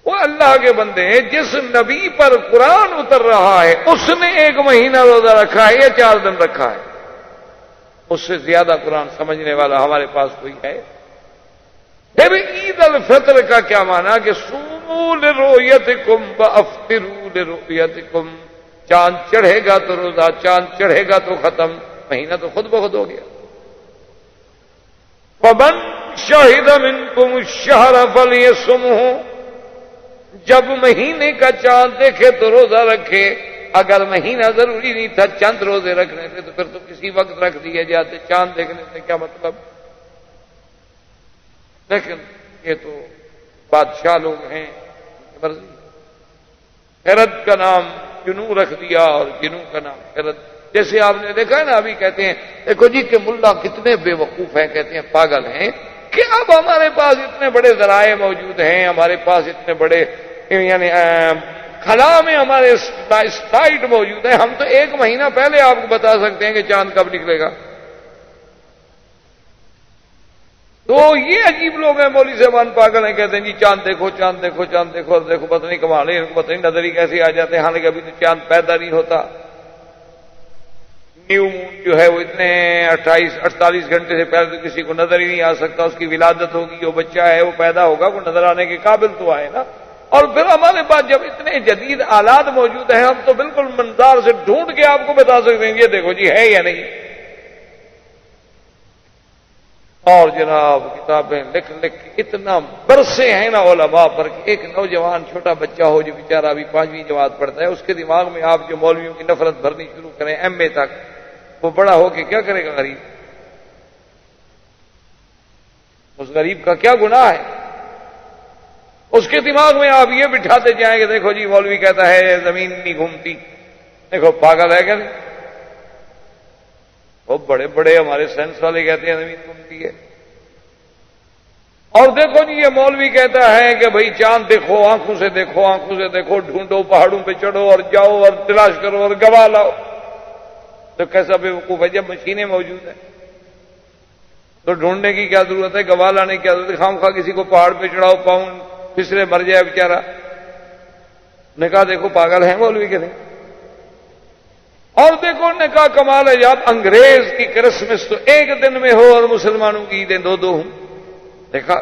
وہ اللہ کے بندے ہیں، جس نبی پر قرآن اتر رہا ہے اس نے 1 مہینہ روزہ رکھا ہے یا 4 دن رکھا ہے، اس سے زیادہ قرآن سمجھنے والا ہمارے پاس کوئی ہے؟ پھر عید الفطر کا کیا معنی کہ صوموا لرؤیتکم وافطروا لرؤیتکم، چاند چڑھے گا تو روزہ، چاند چڑھے گا تو ختم، مہینہ تو خود بخود ہو گیا۔ فمن شہد منکم الشہر فلیصمہ، جب مہینے کا چاند دیکھے تو روزہ رکھے۔ اگر مہینہ ضروری نہیں تھا چند روزے رکھنے تھے تو پھر تو کسی وقت رکھ دیے جاتے، چاند دیکھنے سے کیا مطلب؟ لیکن یہ تو بادشاہ لوگ ہیں، مرضی۔ خرد کا نام جنو رکھ دیا اور جنو کا نام خرد، جیسے آپ نے دیکھا ہے نا، ابھی کہتے ہیں دیکھو جی کہ ملا کتنے بے وقوف ہیں، کہتے ہیں پاگل ہیں کہ اب ہمارے پاس اتنے بڑے ذرائع موجود ہیں، ہمارے پاس اتنے بڑے یعنی خلا میں ہمارے سائٹ موجود ہے، ہم تو 1 مہینہ پہلے آپ کو بتا سکتے ہیں کہ چاند کب نکلے گا۔ تو یہ عجیب لوگ ہیں، مولوی صاحبان پاگل ہیں، کہتے ہیں جی چاند دیکھو چاند دیکھو چاند دیکھو، اور دیکھو پتہ نہیں کمال ہے، ان کو پتہ نہیں نظر ہی کیسے آ جاتے ہیں، حالانکہ ابھی تو چاند پیدا نہیں ہوتا۔ نیو مون جو ہے وہ اتنے 48 گھنٹے سے پہلے تو کسی کو نظر ہی نہیں آ سکتا، اس کی ولادت ہوگی، جو بچہ ہے وہ پیدا ہوگا، وہ نظر آنے کے قابل تو آئے نا۔ اور پھر ہمارے پاس جب اتنے جدید آلات موجود ہیں، ہم تو بالکل منظار سے ڈھونڈ کے آپ کو بتا سکتے ہیں یہ دیکھو جی ہے یا نہیں۔ اور جناب کتابیں لکھ لکھ اتنا برسے ہیں نا علماء پر کہ ایک نوجوان چھوٹا بچہ ہو جو بیچارہ ابھی 5ویں جماعت پڑھتا ہے، اس کے دماغ میں آپ جو مولویوں کی نفرت بھرنی شروع کریں ایم اے تک، وہ بڑا ہو کے کیا کرے گا غریب؟ اس غریب کا کیا گناہ ہے؟ اس کے دماغ میں آپ یہ بٹھاتے جائیں کہ دیکھو جی مولوی کہتا ہے زمین نہیں گھومتی، دیکھو پاگل ہے کیا نہیں؟ وہ بڑے بڑے ہمارے سائنس والے کہتے ہیں زمین گھومتی ہے، اور دیکھو جی یہ مولوی کہتا ہے کہ بھئی چاند دیکھو، آنکھوں سے دیکھو، آنکھوں سے دیکھو، ڈھونڈو، پہاڑوں پہ چڑھو اور جاؤ اور تلاش کرو اور گواہ لاؤ۔ تو کیسا بے وقوف ہے؟ جب مشینیں موجود ہیں تو ڈھونڈنے کی کیا ضرورت ہے، گواہ لانے کی کیا ضرورت ہے؟ خام خواہ کسی کو پہاڑ پہ چڑھاؤ، پاؤں پھسلے مر جائے بیچارہ۔ نے کہا دیکھو پاگل ہیں مولوی کے نہیں۔ اور دیکھو نے کہا کمال ہے، جب انگریز کی کرسمس تو 1 دن میں ہو اور مسلمانوں کی عیدیں 2 ہوں، دیکھا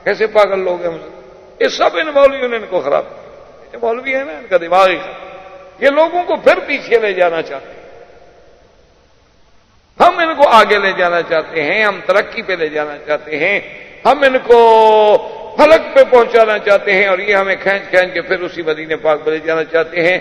کیسے پاگل لوگ ہیں مسلمان۔ یہ سب ان مولویوں نے ان کو خراب کیا۔ یہ مولوی ہے نا، ان کا دماغ ہی خراب، یہ لوگوں کو پھر پیچھے لے جانا چاہتے ہیں، ہم ان کو آگے لے جانا چاہتے ہیں، ہم ترقی پہ لے جانا چاہتے ہیں، ہم ان کو فلک پہ پہنچانا چاہتے ہیں، اور یہ ہمیں کھینچ کھینچ کے پھر اسی مدینے پاک پہ لے جانا چاہتے ہیں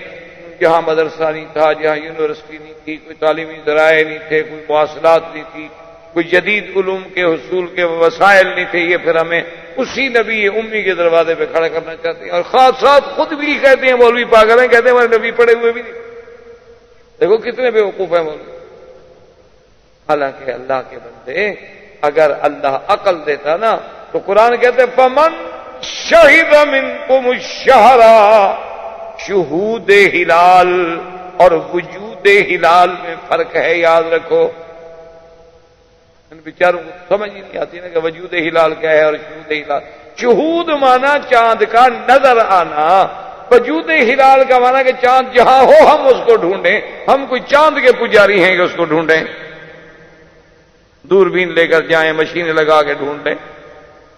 جہاں مدرسہ نہیں تھا، جہاں یونیورسٹی نہیں تھی، کوئی تعلیمی ذرائع نہیں تھے، کوئی مواصلات نہیں تھی، کوئی جدید علوم کے حصول کے وسائل نہیں تھے۔ یہ پھر ہمیں اسی نبی امی کے دروازے پہ کھڑا کرنا چاہتے ہیں، اور خاص ساتھ خود بھی کہتے ہیں مولوی پاگل ہیں، کہتے ہیں ہمارے نبی پڑھے ہوئے بھی نہیں۔ دیکھو کتنے بے وقوف ہیں مولوی۔ حالانکہ اللہ کے بندے، اگر اللہ عقل دیتا نا تو قرآن کہتے فمن شہد منکم الشہر، شہود ہلال اور وجود ہلال میں فرق ہے، یاد رکھو۔ ان بیچاروں کو سمجھ ہی نہیں آتی نا کہ وجود ہلال کیا ہے اور شہود ہلال۔ شہود مانا چاند کا نظر آنا، وجود ہلال کا مانا کہ چاند جہاں ہو ہم اس کو ڈھونڈیں، ہم کوئی چاند کے پجاری ہیں کہ اس کو ڈھونڈیں، دوربین لے کر جائیں، مشینیں لگا کے ڈھونڈیں۔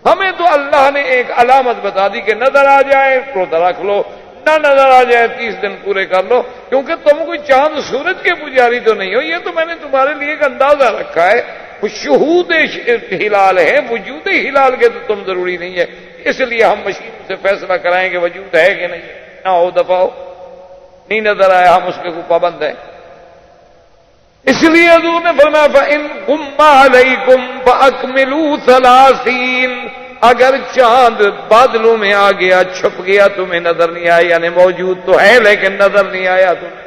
ہمیں تو اللہ نے ایک علامت بتا دی کہ نظر آ جائے روزہ رکھ لو، نہ نظر آ جائے 30 دن پورے کر لو، کیونکہ تم کوئی چاند سورج کے پجاری تو نہیں ہو، یہ تو میں نے تمہارے لیے ایک اندازہ رکھا ہے، شہود ہلال ہے، وجود ہلال کے تو تم ضروری نہیں ہے، اس لیے ہم مشین سے فیصلہ کرائیں کہ وجود ہے کہ نہیں، نہ ہو دفعہ ہو، نہیں نظر آیا ہم اس کے کو پابند ہیں۔ اس لیے حضور نے فرمایا فَإِن غُمَّ عَلَيْكُمْ فَأَكْمِلُوا 30، اگر چاند بادلوں میں آ گیا، چھپ گیا، تمہیں نظر نہیں آیا، یعنی موجود تو ہے لیکن نظر نہیں آیا تمہیں،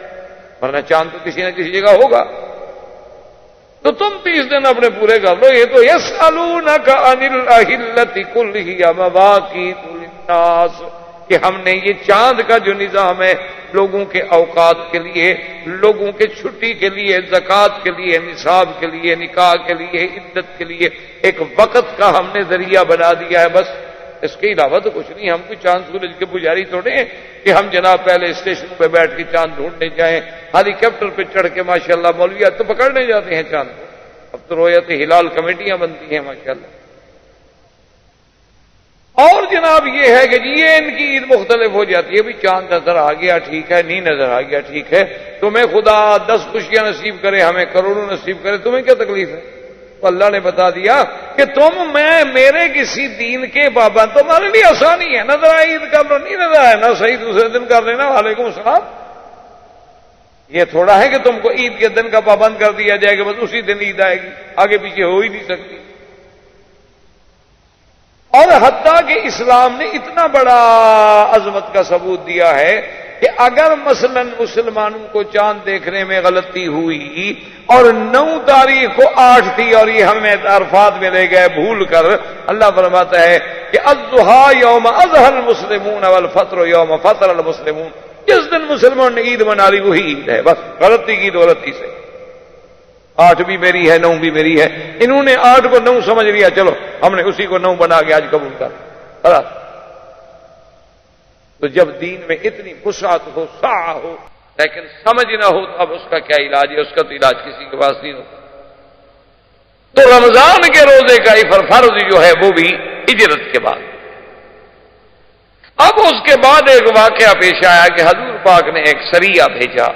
ورنہ چاند تو کسی نہ کسی جگہ ہوگا، تو تم 30 دن اپنے پورے کر لو۔ یہ تو یسألونک عن الأہلۃ قل ہی مواقیت للناس، کہ ہم نے یہ چاند کا جو نظام ہے لوگوں کے اوقات کے لیے، لوگوں کے چھٹی کے لیے، زکوٰۃ کے لیے، نصاب کے لیے، نکاح کے لیے، عدت کے لیے ایک وقت کا ہم نے ذریعہ بنا دیا ہے، بس اس کے علاوہ تو کچھ نہیں۔ ہم کوئی چاند سورج کے پجاری تھوڑے ہیں کہ ہم جناب پہلے اسٹیشن پہ بیٹھ کے چاند ڈھونڈنے جائیں، ہیلی کاپٹر پہ چڑھ کے ماشاءاللہ مولویات تو پکڑنے جاتے ہیں چاند کو، اب تو رویت ہلال کمیٹیاں بنتی ہیں ماشاءاللہ۔ اور جناب یہ ہے کہ یہ ان کی عید مختلف ہو جاتی ہے، بھی چاند نظر آ گیا ٹھیک ہے، نہیں نظر آ گیا ٹھیک ہے، تمہیں خدا 10 خوشیاں نصیب کرے، ہمیں کروڑوں نصیب کرے، تمہیں کیا تکلیف ہے؟ تو اللہ نے بتا دیا کہ میرے کسی دین کے پابند، تمہارے لیے آسانی ہے، نظر آئے عید کر لو، نہیں نظر آئے نا صحیح دوسرے دن کر لینا، وعلیکم السلام۔ یہ تھوڑا ہے کہ تم کو عید کے دن کا پابند کر دیا جائے گا، بس اسی دن عید آئے گی، آگے پیچھے ہو ہی نہیں سکتی۔ اور حتیٰ کہ اسلام نے اتنا بڑا عظمت کا ثبوت دیا ہے کہ اگر مثلا مسلمانوں کو چاند دیکھنے میں غلطی ہوئی اور 9 تاریخ کو 8 تھی اور یہ ہمیں عرفات میں لے گئے بھول کر، اللہ فرماتا ہے کہ الضحیٰ یوم اضحی المسلمون والفطر یوم فطر المسلمون، جس دن مسلمان نے عید منا لی وہی عید ہے، بس غلطی کی تو غلطی سے، 8 بھی میری ہے 9 بھی میری ہے، انہوں نے 8 کو 9 سمجھ لیا، چلو ہم نے اسی کو 9 بنا کے آج قبول کر لیا۔ تو جب دین میں اتنی وسعت ہو، سعہ ہو، لیکن سمجھ نہ ہو تو اب اس کا کیا علاج ہے؟ اس کا تو علاج کسی کے پاس نہیں ہوتا۔ تو رمضان کے روزے کا فرض جو ہے وہ بھی ہجرت کے بعد۔ اب اس کے بعد ایک واقعہ پیش آیا کہ حضور پاک نے ایک سریہ بھیجا۔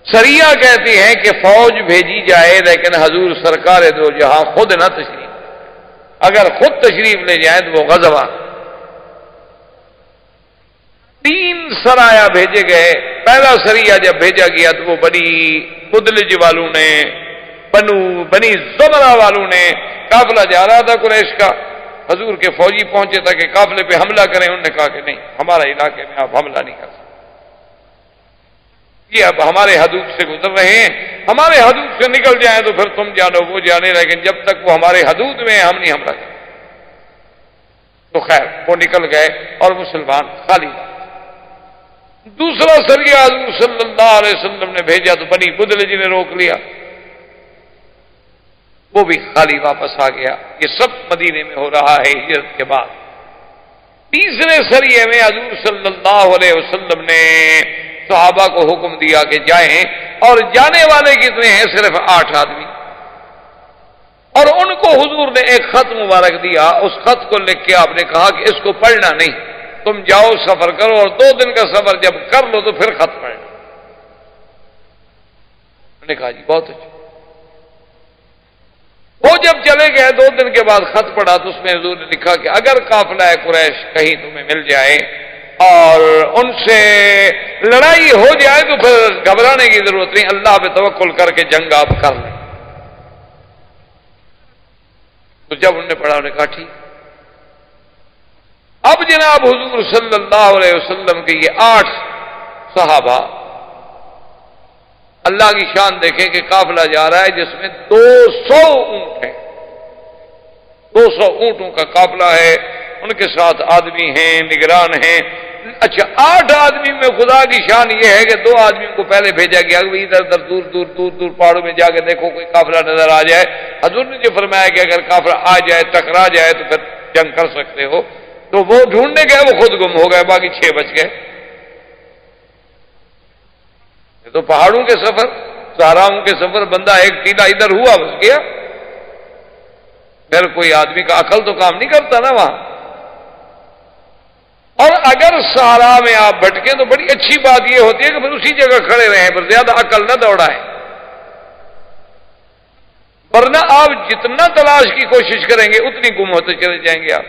سریہ کہتی ہیں کہ فوج بھیجی جائے لیکن حضور سرکار دو جہاں خود نہ تشریف، اگر خود تشریف لے جائیں تو وہ غزوہ۔ 3 سرایہ بھیجے گئے۔ پہلا سریہ جب بھیجا گیا تو وہ بنی مدلج والوں نے، بنی زمرہ والوں نے، قافلہ جا رہا تھا قریش کا، حضور کے فوجی پہنچے تھا کہ قافلے پہ حملہ کریں، انہوں نے کہا کہ نہیں، ہمارے علاقے میں آپ حملہ نہیں کر سکتے، یہ اب ہمارے حدود سے گزر رہے ہیں، ہمارے حدود سے نکل جائیں تو پھر تم جانو وہ جانے، لیکن جب تک وہ ہمارے حدود میں ہیں ہم نہیں حملہ کریں۔ تو خیر وہ نکل گئے اور مسلمان خالی۔ دوسرا سریہ حضور صلی اللہ علیہ وسلم نے بھیجا تو بنی بدلج نے روک لیا، وہ بھی خالی واپس آ گیا۔ یہ سب مدینے میں ہو رہا ہے ہجرت کے بعد۔ تیسرے سریے میں حضور صلی اللہ علیہ وسلم نے صحابہ کو حکم دیا کہ جائیں، اور جانے والے کتنے ہیں؟ صرف 8 آدمی، اور ان کو حضور نے ایک خط مبارک دیا، اس خط کو لکھ کے آپ نے کہا کہ اس کو پڑھنا نہیں، تم جاؤ سفر کرو اور 2 دن کا سفر جب کر لو تو پھر خط پڑھنا۔ میں نے کہا جی بہت اچھا۔ وہ جب چلے گئے 2 دن کے بعد خط پڑھا تو اس میں حضور نے لکھا کہ اگر قافلہ قریش کہیں تمہیں مل جائے اور ان سے لڑائی ہو جائے تو پھر گھبرانے کی ضرورت نہیں، اللہ پہ توکل کر کے جنگ آپ کر لیں۔ تو جب انہوں نے پڑھا انہوں نے کہا ٹھیک۔ اب جناب حضور صلی اللہ علیہ وسلم کے یہ 8 صحابہ، اللہ کی شان دیکھیں کہ قافلہ جا رہا ہے جس میں 200 اونٹ ہیں، 200 اونٹوں کا قافلہ ہے، ان کے ساتھ آدمی ہیں، نگران ہیں۔ اچھا 8 آدمی میں خدا کی شان یہ ہے کہ 2 آدمیوں کو پہلے بھیجا گیا کہ ادھر ادھر دور دور دور دور پہاڑوں میں جا کے دیکھو کوئی قافلہ نظر آ جائے۔ حضور نے جو فرمایا کہ اگر قافلہ آ جائے ٹکرا جائے تو پھر جنگ کر سکتے ہو، تو وہ ڈھونڈنے گئے، وہ خود گم ہو گئے، باقی 6 بچ گئے۔ یہ تو پہاڑوں کے سفر، صحراؤں کے سفر، بندہ ایک ٹیلا ادھر ہوا بس گیا، پھر کوئی آدمی کا عقل تو کام نہیں کرتا نا وہاں۔ اور اگر صحرا میں آپ بھٹکیں تو بڑی اچھی بات یہ ہوتی ہے کہ پھر اسی جگہ کھڑے رہیں، پر زیادہ عقل نہ دوڑائیں، ورنہ آپ جتنا تلاش کی کوشش کریں گے اتنی گم ہوتے چلے جائیں گے آپ۔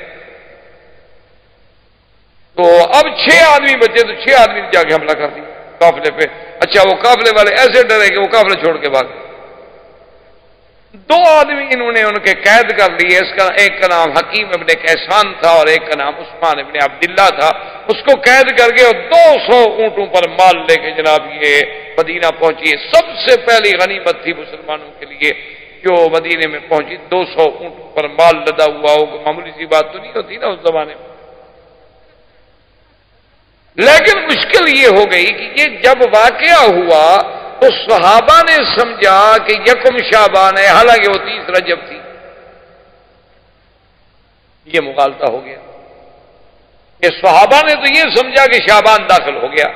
تو اب 6 آدمی بچے تو 6 آدمی نے جا کے حملہ کر دیا قافلے پہ۔ اچھا وہ قافلے والے ایسے ڈرے کہ وہ قافلے چھوڑ کے بھاگ گئے۔ 2 آدمی انہوں نے ان کے قید کر لیے، اس کا ایک کا نام حکیم ابن کیسان تھا اور ایک کا نام عثمان ابن عبداللہ تھا۔ اس کو قید کر کے اور 200 اونٹوں پر مال لے کے جناب یہ مدینہ پہنچی۔ سب سے پہلی غنیمت تھی مسلمانوں کے لیے جو مدینے میں پہنچی، 200 اونٹوں پر مال لدا ہوا ہو، معمولی سی بات تو نہیں ہوتی نا اس زمانے میں۔ لیکن مشکل یہ ہو گئی کہ یہ جب واقعہ ہوا تو صحابہ نے سمجھا کہ یکم شعبان ہے، حالانکہ وہ 30 رجب تھی۔ یہ مغالطہ ہو گیا کہ صحابہ نے تو یہ سمجھا کہ شعبان داخل ہو گیا،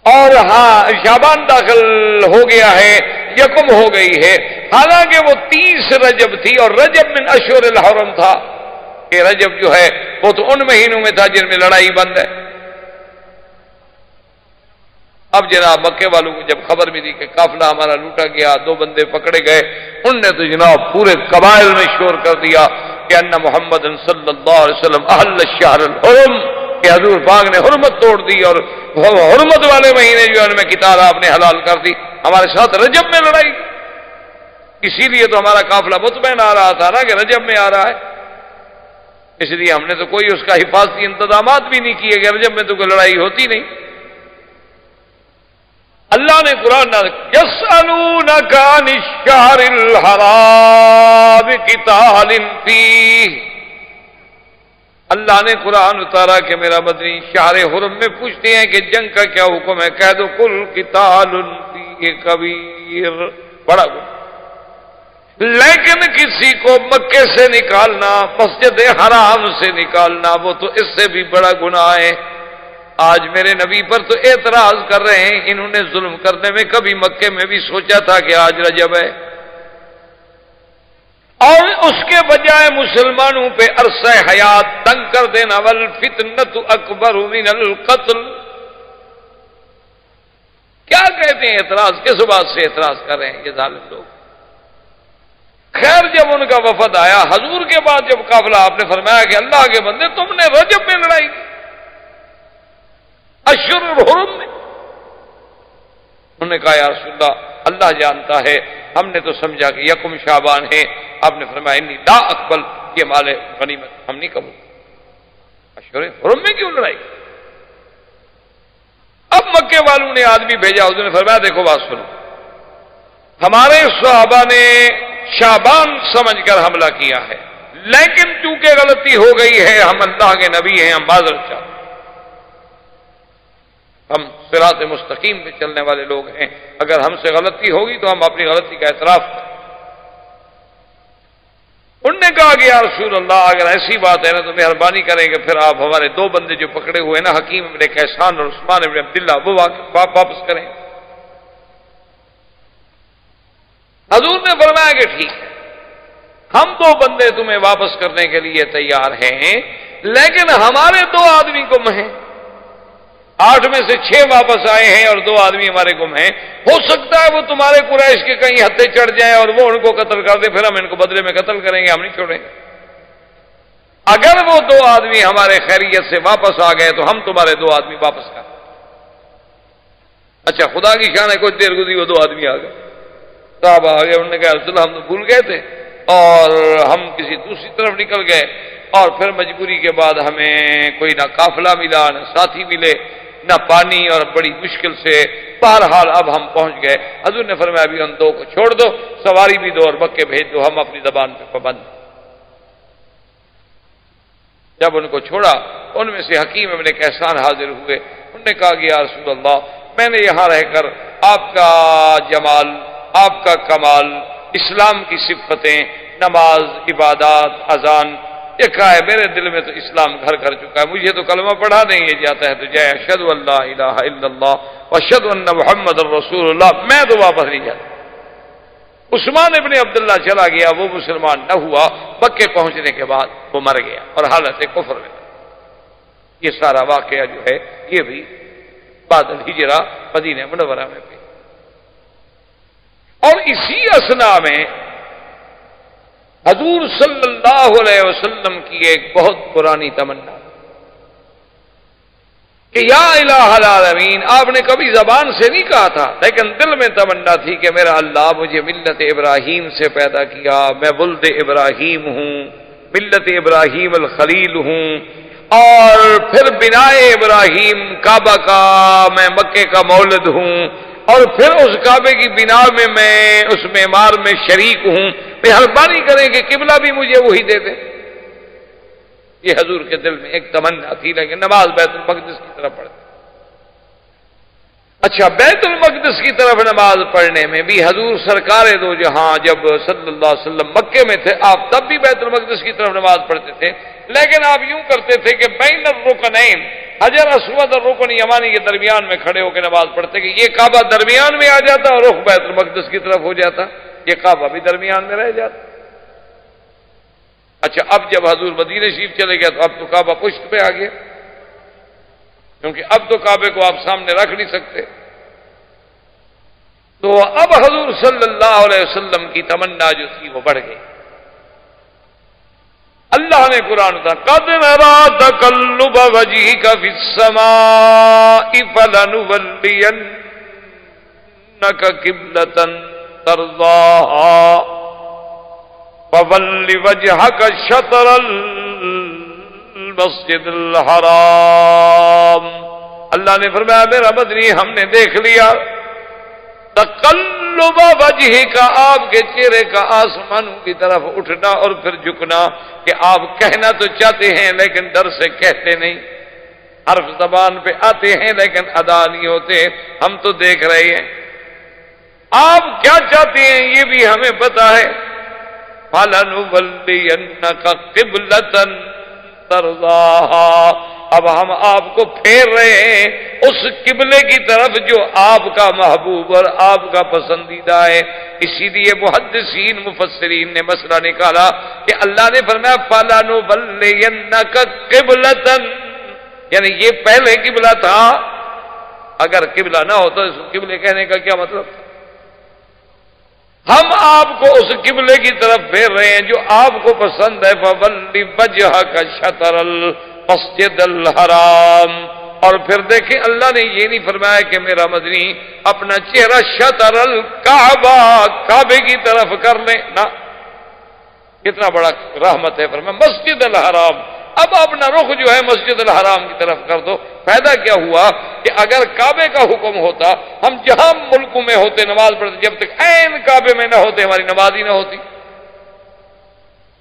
اور ہاں شعبان داخل ہو گیا ہے، یکم ہو گئی ہے، حالانکہ وہ 30 رجب تھی اور رجب من اشہر الحرم تھا کہ رجب جو ہے وہ تو ان مہینوں میں تھا جن میں لڑائی بند ہے۔ اب جناب مکے والوں کو جب خبر ملی کہ قافلہ ہمارا لوٹا گیا، 2 بندے پکڑے گئے، ان نے تو جناب پورے قبائل میں شور کر دیا کہ ان محمد صلی اللہ علیہ وسلم احل الشہر الحرم، کہ حضور پاک نے حرمت توڑ دی اور حرمت والے مہینے جو ان میں قتال آپ نے حلال کر دی، ہمارے ساتھ رجب میں لڑائی۔ اسی لیے تو ہمارا قافلہ مطمئن آ رہا تھا نا کہ رجب میں آ رہا ہے، اس لیے ہم نے تو کوئی اس کا حفاظتی انتظامات بھی نہیں کیے کہ رجب میں تو کوئی لڑائی ہوتی نہیں۔ اللہ نے قرآن یسألونک عن الشہر الحرام قتال فیہ، اللہ نے قرآن اتارا کہ میرا مدنی شہر حرم میں پوچھتے ہیں کہ جنگ کا کیا حکم ہے، کہہ دو قل قتال فیہ کبیر، بڑا گناہ۔ لیکن کسی کو مکے سے نکالنا، مسجد حرام سے نکالنا، وہ تو اس سے بھی بڑا گناہ ہے۔ آج میرے نبی پر تو اعتراض کر رہے ہیں، انہوں نے ظلم کرنے میں کبھی مکے میں بھی سوچا تھا کہ آج رجب ہے، اور اس کے بجائے مسلمانوں پہ عرصہ حیات تنگ کر دینا، والفتنۃ اکبر من القتل۔ کیا کہتے ہیں اعتراض، کس بات سے اعتراض کر رہے ہیں یہ ظالم لوگ؟ خیر جب ان کا وفد آیا حضور کے بعد، جب قافلہ آپ نے فرمایا کہ اللہ کے بندے تم نے رجب میں لڑائی کی، اشہر الحرم میں، انہوں نے کہا یا رسول اللہ اللہ جانتا ہے، ہم نے تو سمجھا کہ یکم شعبان ہے۔ آپ نے فرمایا انی لا اقبل، یہ مال غنیمت ہم نہیں قبول، اشہر الحرم میں کیوں لڑائی؟ اب مکے والوں نے آدمی بھیجا، حضور نے فرمایا دیکھو بات سنو، ہمارے صحابہ نے شعبان سمجھ کر حملہ کیا ہے، لیکن چونکہ غلطی ہو گئی ہے، ہم اللہ کے نبی ہیں، ہم معذرت چاہتے ہیں، ہم صراط مستقیم پہ چلنے والے لوگ ہیں، اگر ہم سے غلطی ہوگی تو ہم اپنی غلطی کا اعتراف کریں۔ انہوں نے کہا کہ یا رسول اللہ اگر ایسی بات ہے نا تو مہربانی کریں کہ پھر آپ ہمارے 2 بندے جو پکڑے ہوئے نا، حکیم ابن کیسان اور عثمان ابن عبداللہ، وہ واپس کریں۔ حضور نے فرمایا کہ ٹھیک ہے، ہم 2 بندے تمہیں واپس کرنے کے لیے تیار ہیں، لیکن ہمارے 2 آدمی گم ہیں، 8 میں سے 6 واپس آئے ہیں اور 2 آدمی ہمارے گم ہیں، ہو سکتا ہے وہ تمہارے قریش کے کہیں ہتھے چڑھ جائیں اور وہ ان کو قتل کر دیں، پھر ہم ان کو بدلے میں قتل کریں گے، ہم نہیں چھوڑیں گے۔ اگر وہ 2 آدمی ہمارے خیریت سے واپس آ گئے تو ہم تمہارے 2 آدمی واپس کر دیں۔ اچھا خدا کی شان ہے، کچھ دیر گزری وہ 2 آدمی آ گئے، صاحب آ گئے، انہوں نے کہا رسول اللہ ہم تو بھول گئے تھے اور ہم کسی دوسری طرف نکل گئے، اور پھر مجبوری کے بعد ہمیں کوئی نہ قافلہ ملا نہ ساتھی ملے نہ پانی، اور بڑی مشکل سے بہرحال اب ہم پہنچ گئے۔ حضور نے فرمایا ابھی ان 2 کو چھوڑ دو، سواری بھی دو اور مکے بھیج دو، ہم اپنی زبان پہ پابند۔ جب ان کو چھوڑا ان میں سے حکیم ابن کیسان حاضر ہوئے، انہوں نے کہا کہ یا رسول اللہ میں نے یہاں رہ کر آپ کا جمال، آپ کا کمال، اسلام کی صفتیں، نماز، عبادات، اذان، یہ کہا ہے میرے دل میں تو اسلام گھر کر چکا ہے، مجھے تو کلمہ پڑھا نہیں یہ جاتا ہے تو جائے اشہد ان لا الہ الا اللہ واشہد ان محمد الرسول اللہ، میں تو واپس نہیں جاتا۔ عثمان ابن عبداللہ چلا گیا، وہ مسلمان نہ ہوا، مکے پہنچنے کے بعد وہ مر گیا اور حالت کفر میں. یہ سارا واقعہ جو ہے یہ بھی بعد الہجرہ مدینہ منورہ میں بھی. اور اسی اثنا میں حضور صلی اللہ علیہ وسلم کی ایک بہت پرانی تمنا کہ یا الہ العالمین، آپ نے کبھی زبان سے نہیں کہا تھا لیکن دل میں تمنا تھی کہ میرا اللہ مجھے ملت ابراہیم سے پیدا کیا، میں ولد ابراہیم ہوں، ملت ابراہیم الخلیل ہوں، اور پھر بنائے ابراہیم کعبہ کا میں مکے کا مولد ہوں، اور پھر اس کعبے کی بنا میں اس معمار میں شریک ہوں، مہربانی کریں کہ قبلہ بھی مجھے وہی دے دیں. یہ حضور کے دل میں ایک تمنا تھی، لیکن نماز بیت المقدس کی طرف پڑھتے. اچھا، بیت المقدس کی طرف نماز پڑھنے میں بھی حضور سرکار دو جہاں جب صلی اللہ علیہ وسلم مکے میں تھے، آپ تب بھی بیت المقدس کی طرف نماز پڑھتے تھے، لیکن آپ یوں کرتے تھے کہ بین الرکنین، حجر اسود اور رکن یمانی کے درمیان میں کھڑے ہو کے نماز پڑھتے کہ یہ کعبہ درمیان میں آ جاتا اور رخ بیت المقدس کی طرف ہو جاتا، یہ کعبہ بھی درمیان میں رہ جاتا. اچھا، اب جب حضور مدینہ شریف چلے گیا تو اب تو کعبہ پشت پہ آ گیا، کیونکہ اب تو کعبے کو آپ سامنے رکھ نہیں سکتے. تو اب حضور صلی اللہ علیہ وسلم کی تمنا جو تھی وہ بڑھ گئی. اللہ نے قرآن کا قد نرى تقلب وجهك في السماء فلنولينك قبلة ترضاها فول وجهك شطر المسجد الحرام. اللہ نے فرمایا میرا مدنی ہم نے دیکھ لیا تقلب وجہ کا، آپ کے چہرے کا آسمانوں کی طرف اٹھنا اور پھر جھکنا، کہ آپ کہنا تو چاہتے ہیں لیکن ڈر سے کہتے نہیں، حرف زبان پہ آتے ہیں لیکن ادا نہیں ہوتے. ہم تو دیکھ رہے ہیں آپ کیا چاہتے ہیں، یہ بھی ہمیں پتا ہے. فَلَنُوَلِّيَنَّكَ قِبْلَةً تَرْضَاهَا، اب ہم آپ کو پھیر رہے ہیں اس قبلے کی طرف جو آپ کا محبوب اور آپ کا پسندیدہ ہے. اسی لیے محدثین مفسرین نے مسئلہ نکالا کہ اللہ نے فرمایا فَلَنُوَلِّيَنَّكَ قِبْلَةً، یعنی یہ پہلے قبلہ تھا، اگر قبلہ نہ ہوتا اس قبلے کہنے کا کیا مطلب؟ ہم آپ کو اس قبلے کی طرف پھیر رہے ہیں جو آپ کو پسند ہے. فَوَلِّ وَجْهَكَ شَطْرَ الْمَسْجِدِ الْحَرَامِ، اور پھر دیکھیں اللہ نے یہ نہیں فرمایا کہ میرا مدنی اپنا چہرہ شطر الکعبہ، کعبے کی طرف کر لیں، نہ، کتنا بڑا رحمت ہے. فرمایا مسجد الحرام، اب اپنا رخ جو ہے مسجد الحرام کی طرف کر دو. فائدہ کیا ہوا کہ اگر کعبے کا حکم ہوتا، ہم جہاں ملکوں میں ہوتے نماز پڑھتے، جب تک عین کعبے میں نہ ہوتے ہماری نماز ہی نہ ہوتی.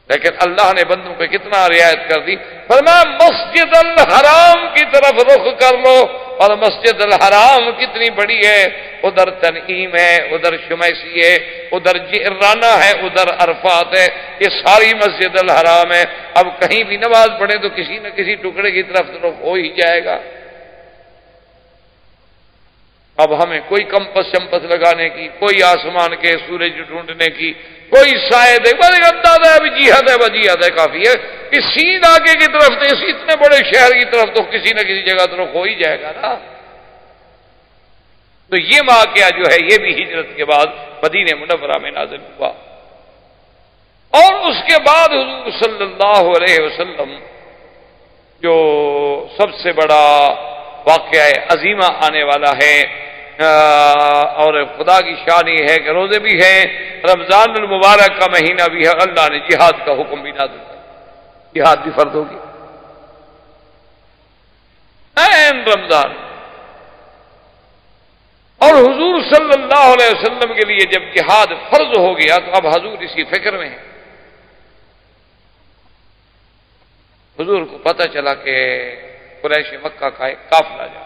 لیکن اللہ نے بندوں پہ کتنا رعایت کر دی، فرمایا مسجد الحرام کی طرف رخ کر لو. اور مسجد الحرام کتنی بڑی ہے، ادھر تنعیم ہے، ادھر شمیسی ہے، ادھر جعرانہ ہے، ادھر عرفات ہے، یہ ساری مسجد الحرام ہے. اب کہیں بھی نماز پڑھے تو کسی نہ کسی ٹکڑے کی طرف رخ ہو ہی جائے گا. اب ہمیں کوئی کمپس شمپس لگانے کی، کوئی آسمان کے سورج ڈھونڈنے کی، کوئی شاید اندازہ ہے جہاد ہے، جہاد ہے کافی ہے. اس سین آگے کی طرف تو اس اتنے بڑے شہر کی طرف تو کسی نہ کسی جگہ تو ہو ہی جائے گا نا. تو یہ واقعہ جو ہے یہ بھی ہجرت کے بعد مدینہ منورہ میں نازل ہوا. اور اس کے بعد حضور صلی اللہ علیہ وسلم جو سب سے بڑا واقعہ عظیمہ آنے والا ہے، اور خدا کی شان یہ ہے کہ روزے بھی ہیں، رمضان المبارک کا مہینہ بھی ہے، اللہ نے جہاد کا حکم بھی نازل کیا، جہاد بھی فرض ہوگی این رمضان. اور حضور صلی اللہ علیہ وسلم کے لیے جب جہاد فرض ہو گیا تو اب حضور اسی فکر میں ہیں. حضور کو پتہ چلا کہ قریش مکہ کا ایک قافلہ جا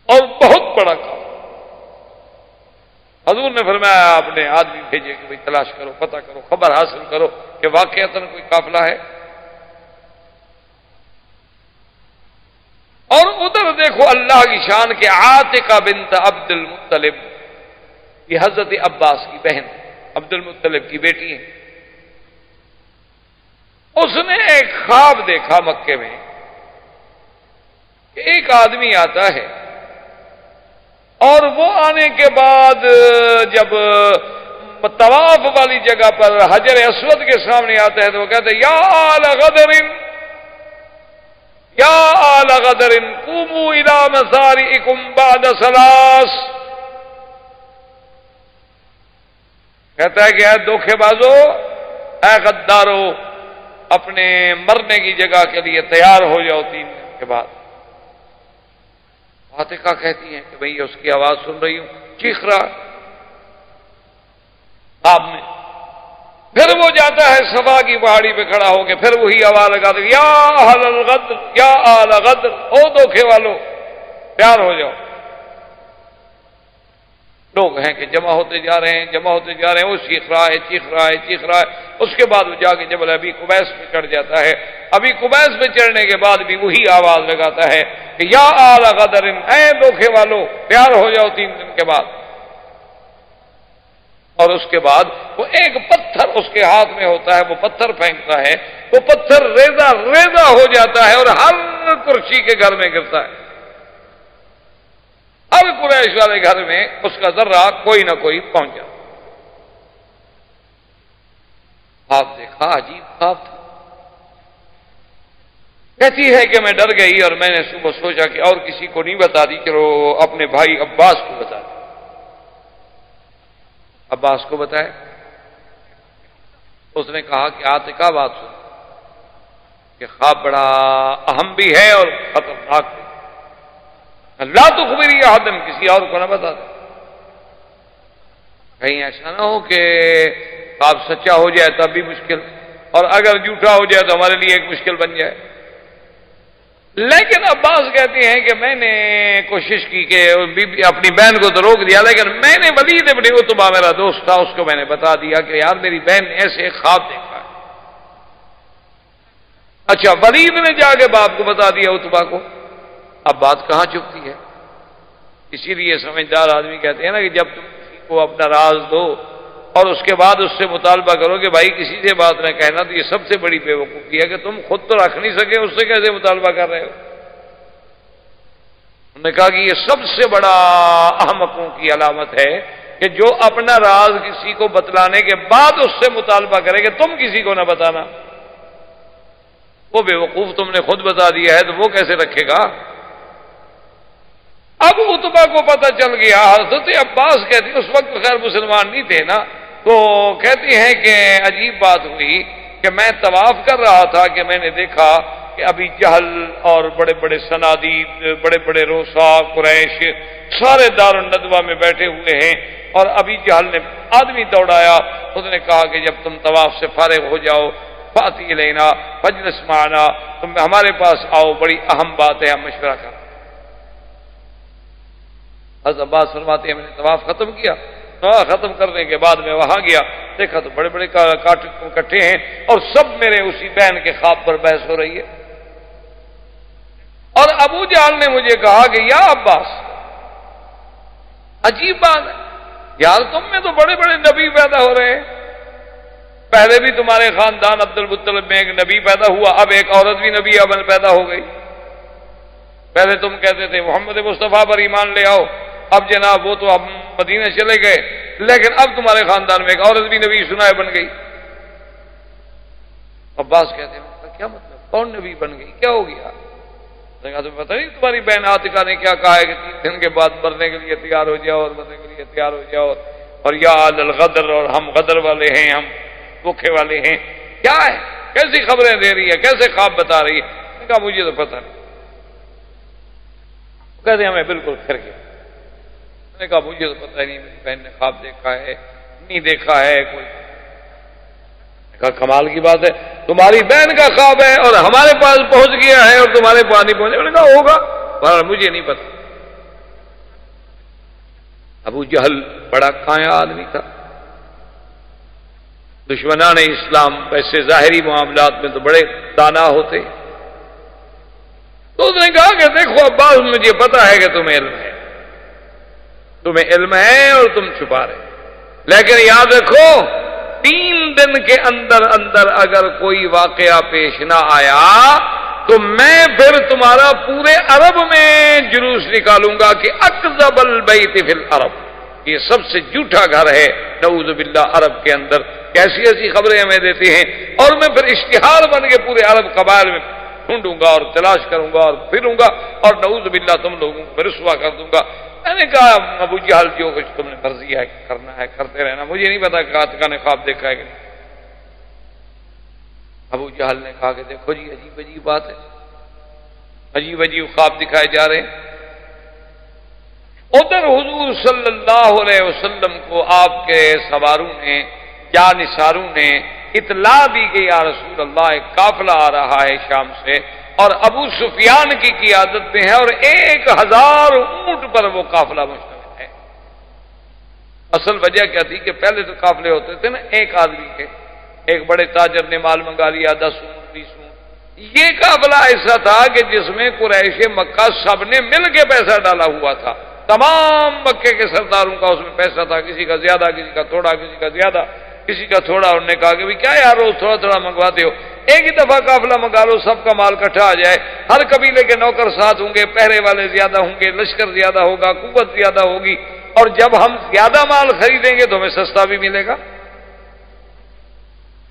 اور بہت بڑا کام. حضور نے فرمایا آپ نے آدمی بھیجے کہ بھئی تلاش کرو، پتہ کرو، خبر حاصل کرو کہ واقعتاً کوئی قافلہ ہے. اور ادھر دیکھو اللہ کی شان کہ عاتقہ بنت عبد المطلب، یہ حضرت عباس کی بہن، عبد المطلب کی بیٹی ہیں. اس نے ایک خواب دیکھا مکے میں کہ ایک آدمی آتا ہے اور وہ آنے کے بعد جب طواف والی جگہ پر حجر اسود کے سامنے آتا ہے تو وہ کہتے ہیں یا آل غدر یا آل غدر قوموا الی مسارئکم بعد ثلاث. کہتا ہے کہ اے دھوکے بازو، اے غدارو، اپنے مرنے کی جگہ کے لیے تیار ہو جاؤ 3 دن کے بعد. فاطمہ کہتی ہیں کہ بھئی اس کی آواز سن رہی ہوں، چیخ رہا آپ میں. پھر وہ جاتا ہے صفا کی پہاڑی پہ کھڑا ہو کے پھر وہی آواز لگا دے یا اہل الغدر یا آل غدر، او دھوکے والو تیار ہو جاؤ. لوگ ہیں کہ جمع ہوتے جا رہے ہیں، وہ چیخ رہا ہے. اس کے بعد وہ جا کے جبل ابی قبیس پہ چڑھ جاتا ہے. ابی قبیس پہ چڑھنے کے بعد بھی وہی آواز لگاتا ہے کہ یا آل غدر، اے دھوکے والو تیار ہو جاؤ 3 دن کے بعد. اور اس کے بعد وہ ایک پتھر اس کے ہاتھ میں ہوتا ہے، وہ پتھر پھینکتا ہے، وہ پتھر ریزہ ریزہ ہو جاتا ہے اور ہر کرسی کے گھر میں گرتا ہے. ہر قریش والے گھر میں اس کا ذرہ کوئی نہ کوئی پہنچ جاتا. آپ دیکھا عجیب خواب تھا. کہتی ہے کہ میں ڈر گئی اور میں نے صبح سوچا کہ اور کسی کو نہیں بتا دی، چلو اپنے بھائی عباس کو بتا دی. عباس کو بتایا. اس نے کہا کہ عاتقہ بات سن کہ خواب بڑا اہم بھی ہے اور خطرناک بھی. لا تخبری احدا، کسی اور کو نہ بتا دے. کہیں ایسا نہ ہو کہ خواب سچا ہو جائے تب بھی مشکل، اور اگر جھوٹا ہو جائے تو ہمارے لیے ایک مشکل بن جائے. لیکن عباس کہتے ہیں کہ میں نے کوشش کی کہ اپنی بہن کو تو روک دیا، لیکن میں نے ولید ابن عتبہ میرا دوست تھا، اس کو میں نے بتا دیا کہ یار میری بہن نے ایسے خواب دیکھا ہے. اچھا، ولید نے جا کے باپ کو بتا دیا عتبہ کو. اب بات کہاں چپتی ہے. اسی لیے سمجھدار آدمی کہتے ہیں نا کہ جب تم کسی کو اپنا راز دو اور اس کے بعد اس سے مطالبہ کرو کہ بھائی کسی سے بات نہ کہنا، تو یہ سب سے بڑی بے وقوفی ہے کہ تم خود تو رکھ نہیں سکے، اس سے کیسے مطالبہ کر رہے ہو. انہوں نے کہا کہ یہ سب سے بڑا احمقوں کی علامت ہے کہ جو اپنا راز کسی کو بتلانے کے بعد اس سے مطالبہ کرے کہ تم کسی کو نہ بتانا. وہ بے وقوف تم نے خود بتا دیا ہے تو وہ کیسے رکھے گا. اب عتبہ کو پتہ چل گیا. حضرت عباس کہتے ہیں اس وقت خیر مسلمان نہیں تھے نا، تو کہتی ہیں کہ عجیب بات ہوئی کہ میں طواف کر رہا تھا کہ میں نے دیکھا کہ ابھی جہل اور بڑے بڑے صنادید، بڑے بڑے روسا قریش سارے دار الندوہ میں بیٹھے ہوئے ہیں، اور ابھی جہل نے آدمی دوڑایا. اس نے کہا کہ جب تم طواف سے فارغ ہو جاؤ فاتی لینا فجلس معنا، تم ہمارے پاس آؤ، بڑی اہم بات ہے، ہم مشورہ کریں. حضرت عباس فرماتے ہیں میں نے طواف ختم کیا، طواف ختم کرنے کے بعد میں وہاں گیا، دیکھا تو بڑے بڑے کاٹ اکٹھے ہیں اور سب میرے اسی بہن کے خواب پر بحث ہو رہی ہے. اور ابو جہل نے مجھے کہا کہ یا عباس، عجیب بات ہے یار، تم میں تو بڑے بڑے نبی پیدا ہو رہے ہیں. پہلے بھی تمہارے خاندان عبد المطلب میں ایک نبی پیدا ہوا، اب ایک عورت بھی نبی ابن پیدا ہو گئی. پہلے تم کہتے تھے محمد مصطفیٰ پر ایمان لے آؤ، اب جناب وہ تو اب مدینہ چلے گئے، لیکن اب تمہارے خاندان میں ایک عورت بھی نبی سنائے بن گئی. عباس کہتے ہیں کیا مطلب، کون نبی بن گئی، کیا ہو گیا. تمہیں پتہ نہیں تمہاری بہن عاتقہ نے کیا کہا ہے کہ 3 دن کے بعد مرنے کے لیے تیار ہو جاؤ، اور مرنے کے لیے تیار ہو جاؤ، اور یا آل الغدر، اور ہم غدر والے ہیں، ہم دھوکے والے ہیں. کیا ہے، کیسی خبریں دے رہی ہے، کیسے خواب بتا رہی ہے. میں نے کہا مجھے تو پتہ نہیں. کہتے ہیں ہمیں بالکل پھر گیا. میں نے کہا مجھے تو پتہ نہیں، میری بہن نے خواب دیکھا ہے نہیں دیکھا ہے کوئی. کہا کمال کی بات ہے، تمہاری بہن کا خواب ہے اور ہمارے پاس پہنچ گیا ہے اور تمہارے پاس نہیں پہنچے. میں نے کہا ہوگا، پر مجھے نہیں پتا. ابو جہل بڑا کایا آدمی تھا، دشمنان اسلام ویسے ظاہری معاملات میں تو بڑے دانا ہوتے. تو اس نے کہا کہ دیکھو عباس، مجھے پتا ہے کہ تمہیں علم ہے اور تم چھپا رہے. لیکن یاد رکھو 3 دن کے اندر اندر اگر کوئی واقعہ پیش نہ آیا تو میں پھر تمہارا پورے عرب میں جلوس نکالوں گا کہ اکذب البیت فی العرب، یہ سب سے جھوٹا گھر ہے نعوذ باللہ عرب کے اندر، کیسی ایسی خبریں ہمیں دیتے ہیں، اور میں پھر اشتہار بن کے پورے عرب قبائل میں ڈھونڈوں گا اور تلاش کروں گا اور پھروں گا اور نعوذ باللہ تم لوگوں کو رسوا کر دوں گا۔ میں نے کہا ابو جہل جو کچھ تم نے مرضی ہے کرنا ہے کرتے رہنا، مجھے نہیں پتا کہ آتکا نے خواب دیکھا ہے کہ نہیں۔ ابو جہل نے کہا کہ دیکھو جی عجیب عجیب بات ہے، عجیب عجیب خواب دکھائے جا رہے ہیں۔ ادھر حضور صلی اللہ علیہ وسلم کو آپ کے سواروں نے یا نثاروں نے اطلاع دی کہ یا رسول اللہ ایک قافلہ آ رہا ہے شام سے اور ابو سفیان کی قیادت میں ہے اور 1000 اونٹ پر وہ قافلہ مشتمل ہے۔ اصل وجہ کیا تھی کہ پہلے تو قافلے ہوتے تھے نا ایک آدمی کے، ایک بڑے تاجر نے مال منگا لیا 10 اونٹ 20 اونٹ، یہ قافلہ ایسا تھا کہ جس میں قریش مکہ سب نے مل کے پیسہ ڈالا ہوا تھا، تمام مکے کے سرداروں کا اس میں پیسہ تھا، کسی کا زیادہ کسی کا تھوڑا کسی کا زیادہ کسی کا تھوڑا۔ انہوں نے کہا کہ بھائی کیا یار روز تھوڑا تھوڑا منگواتے ہو، ایک ہی دفعہ قافلہ منگا لو، سب کا مال اکٹھا آ جائے، ہر قبیلے کے نوکر ساتھ ہوں گے، پہرے والے زیادہ ہوں گے، لشکر زیادہ ہوگا، قوت زیادہ ہوگی، اور جب ہم زیادہ مال خریدیں گے تو ہمیں سستا بھی ملے گا۔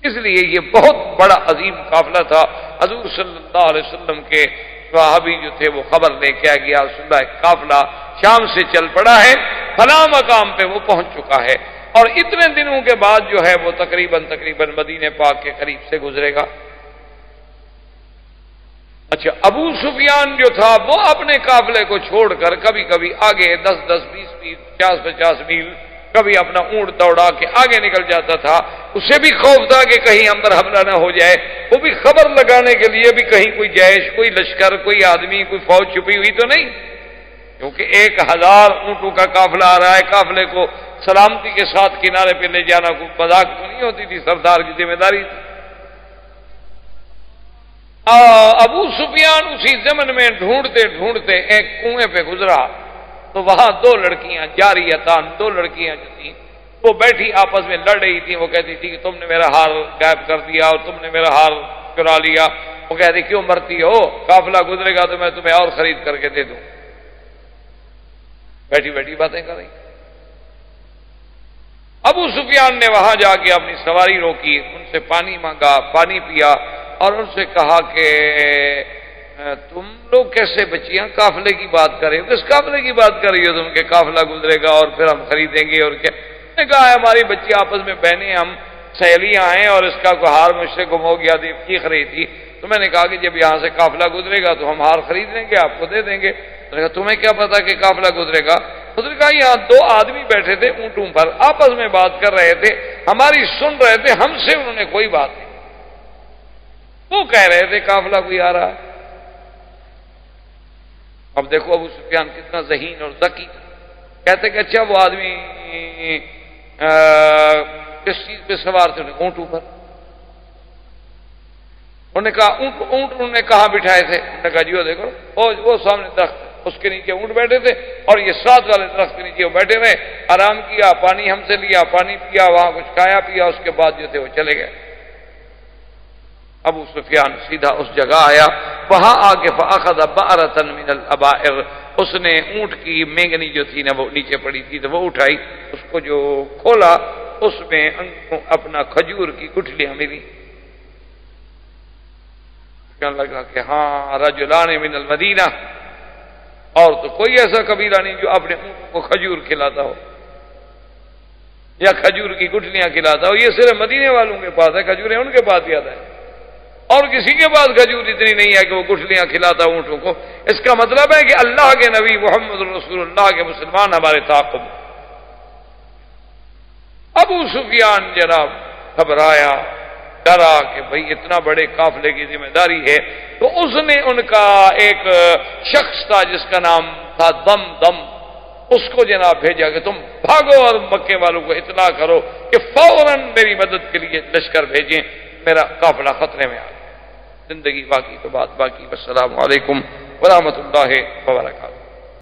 اس لیے یہ بہت بڑا عظیم قافلہ تھا۔ حضور صلی اللہ علیہ وسلم کے صحابی جو تھے وہ خبر لے کے آ گیا رسول اللہ ایک قافلہ شام سے چل پڑا ہے، فلاں مقام پہ وہ پہنچ چکا ہے، اور اتنے دنوں کے بعد جو ہے وہ تقریباً مدینے پاک کے قریب سے گزرے گا۔ اچھا ابو سفیان جو تھا وہ اپنے قافلے کو چھوڑ کر کبھی کبھی آگے 10-10 20-20 50-50 میل کبھی اپنا اونٹ دوڑا کے آگے نکل جاتا تھا، اسے بھی خوف تھا کہ کہیں ہم پر حملہ نہ ہو جائے، وہ بھی خبر لگانے کے لیے بھی کہیں کوئی جیش کوئی لشکر کوئی آدمی کوئی فوج چھپی ہوئی تو نہیں، کیونکہ 1000 اونٹوں کا قافلہ آ رہا ہے، قافلے کو سلامتی کے ساتھ کنارے پہ لے جانا کوئی مذاق تو نہیں ہوتی تھی، سردار کی ذمہ داری تھی۔ ابو سفیان اسی زمن میں ڈھونڈتے ڈھونڈتے ایک کنویں پہ گزرا تو وہاں 2 لڑکیاں جاریتان 2 لڑکیاں جو تھیں وہ بیٹھی آپس میں لڑ رہی تھیں، وہ کہتی تھی کہ تم نے میرا ہار غائب کر دیا اور تم نے میرا ہار چرا لیا، وہ کہتی کیوں مرتی ہو، قافلہ گزرے گا تو میں تمہیں اور خرید کر کے دے دوں، بیٹھی بیٹھی باتیں کر رہی۔ ابو سفیان نے وہاں جا کے اپنی سواری روکی، ان سے پانی مانگا، پانی پیا اور ان سے کہا کہ تم لوگ کیسے بچیاں قافلے کی بات کر رہے ہو، کس قافلے کی بات کر رہی ہو تم کہ قافلہ گزرے گا اور پھر ہم خریدیں گے اور کیا؟ نے کہا ہے ہماری بچی آپس میں بہنیں ہم سہیلیاں ہیں اور اس کا کوئی ہار مجھ سے گم ہو گیا تھی چیخ رہی تھی، تو میں نے کہا کہ جب یہاں سے قافلہ گزرے گا تو ہم ہار خرید لیں گے آپ کو دے دیں گے۔ میں نے کہا تمہیں کیا پتا کہ قافلہ گزرے گا؟ اس نے کہا یہاں 2 آدمی بیٹھے تھے اونٹوں پر آپس میں بات کر رہے تھے، ہماری سن رہے تھے، ہم سے انہوں نے کوئی بات نہیں، وہ کہہ رہے تھے قافلہ کوئی آ رہا ہے۔ اب دیکھو ابو سفیان کتنا ذہین اور ذکی، کہتے کہ اچھا وہ آدمی کس چیز پہ سوار تھے؟ اونٹوں پر۔ انہوں نے کہا اونٹ انہوں نے کہاں بٹھائے تھے؟ انہوں نے کہا جی وہ دیکھو وہ سامنے درخت اس کے نیچے اونٹ بیٹھے تھے اور یہ ساتھ والے درخت کے نیچے وہ بیٹھے رہے، آرام کیا، پانی ہم سے لیا، پانی پیا، وہاں کچھ کھایا پیا، اس کے بعد جو تھے وہ چلے گئے۔ ابو سفیان سیدھا اس جگہ آیا، وہاں آ کے فاخذ بأرة من الابائر، اس نے اونٹ کی مینگنی جو تھی نا وہ نیچے پڑی تھی تو وہ اٹھائی، اس کو جو کھولا اس میں اپنا کھجور کی گٹھلیاں ملی، کہنے لگا کہ ہاں رجلان من المدینہ، اور تو کوئی ایسا قبیلہ نہیں جو اپنے اونٹوں کو کھجور کھلاتا ہو یا کھجور کی گٹھلیاں کھلاتا ہو، یہ صرف مدینے والوں کے پاس ہے، کھجوریں ان کے پاس زیادہ ہے، اور کسی کے پاس کھجور اتنی نہیں ہے کہ وہ گٹھلیاں کھلاتا اونٹوں کو۔ اس کا مطلب ہے کہ اللہ کے نبی محمد رسول اللہ کے مسلمان ہمارے تعاقب۔ ابو سفیان جناب گھبرایا، ڈرا کہ بھئی اتنا بڑے قافلے کی ذمہ داری ہے، تو اس نے ان کا ایک شخص تھا جس کا نام تھا دم، اس کو جناب بھیجا کہ تم بھاگو اور مکے والوں کو اطلاع کرو کہ فوراً میری مدد کے لیے لشکر بھیجیں، میرا قافلہ خطرے میں آ گیا۔ زندگی باقی تو بات باقی۔ والسلام علیکم ورحمۃ اللہ وبرکاتہ۔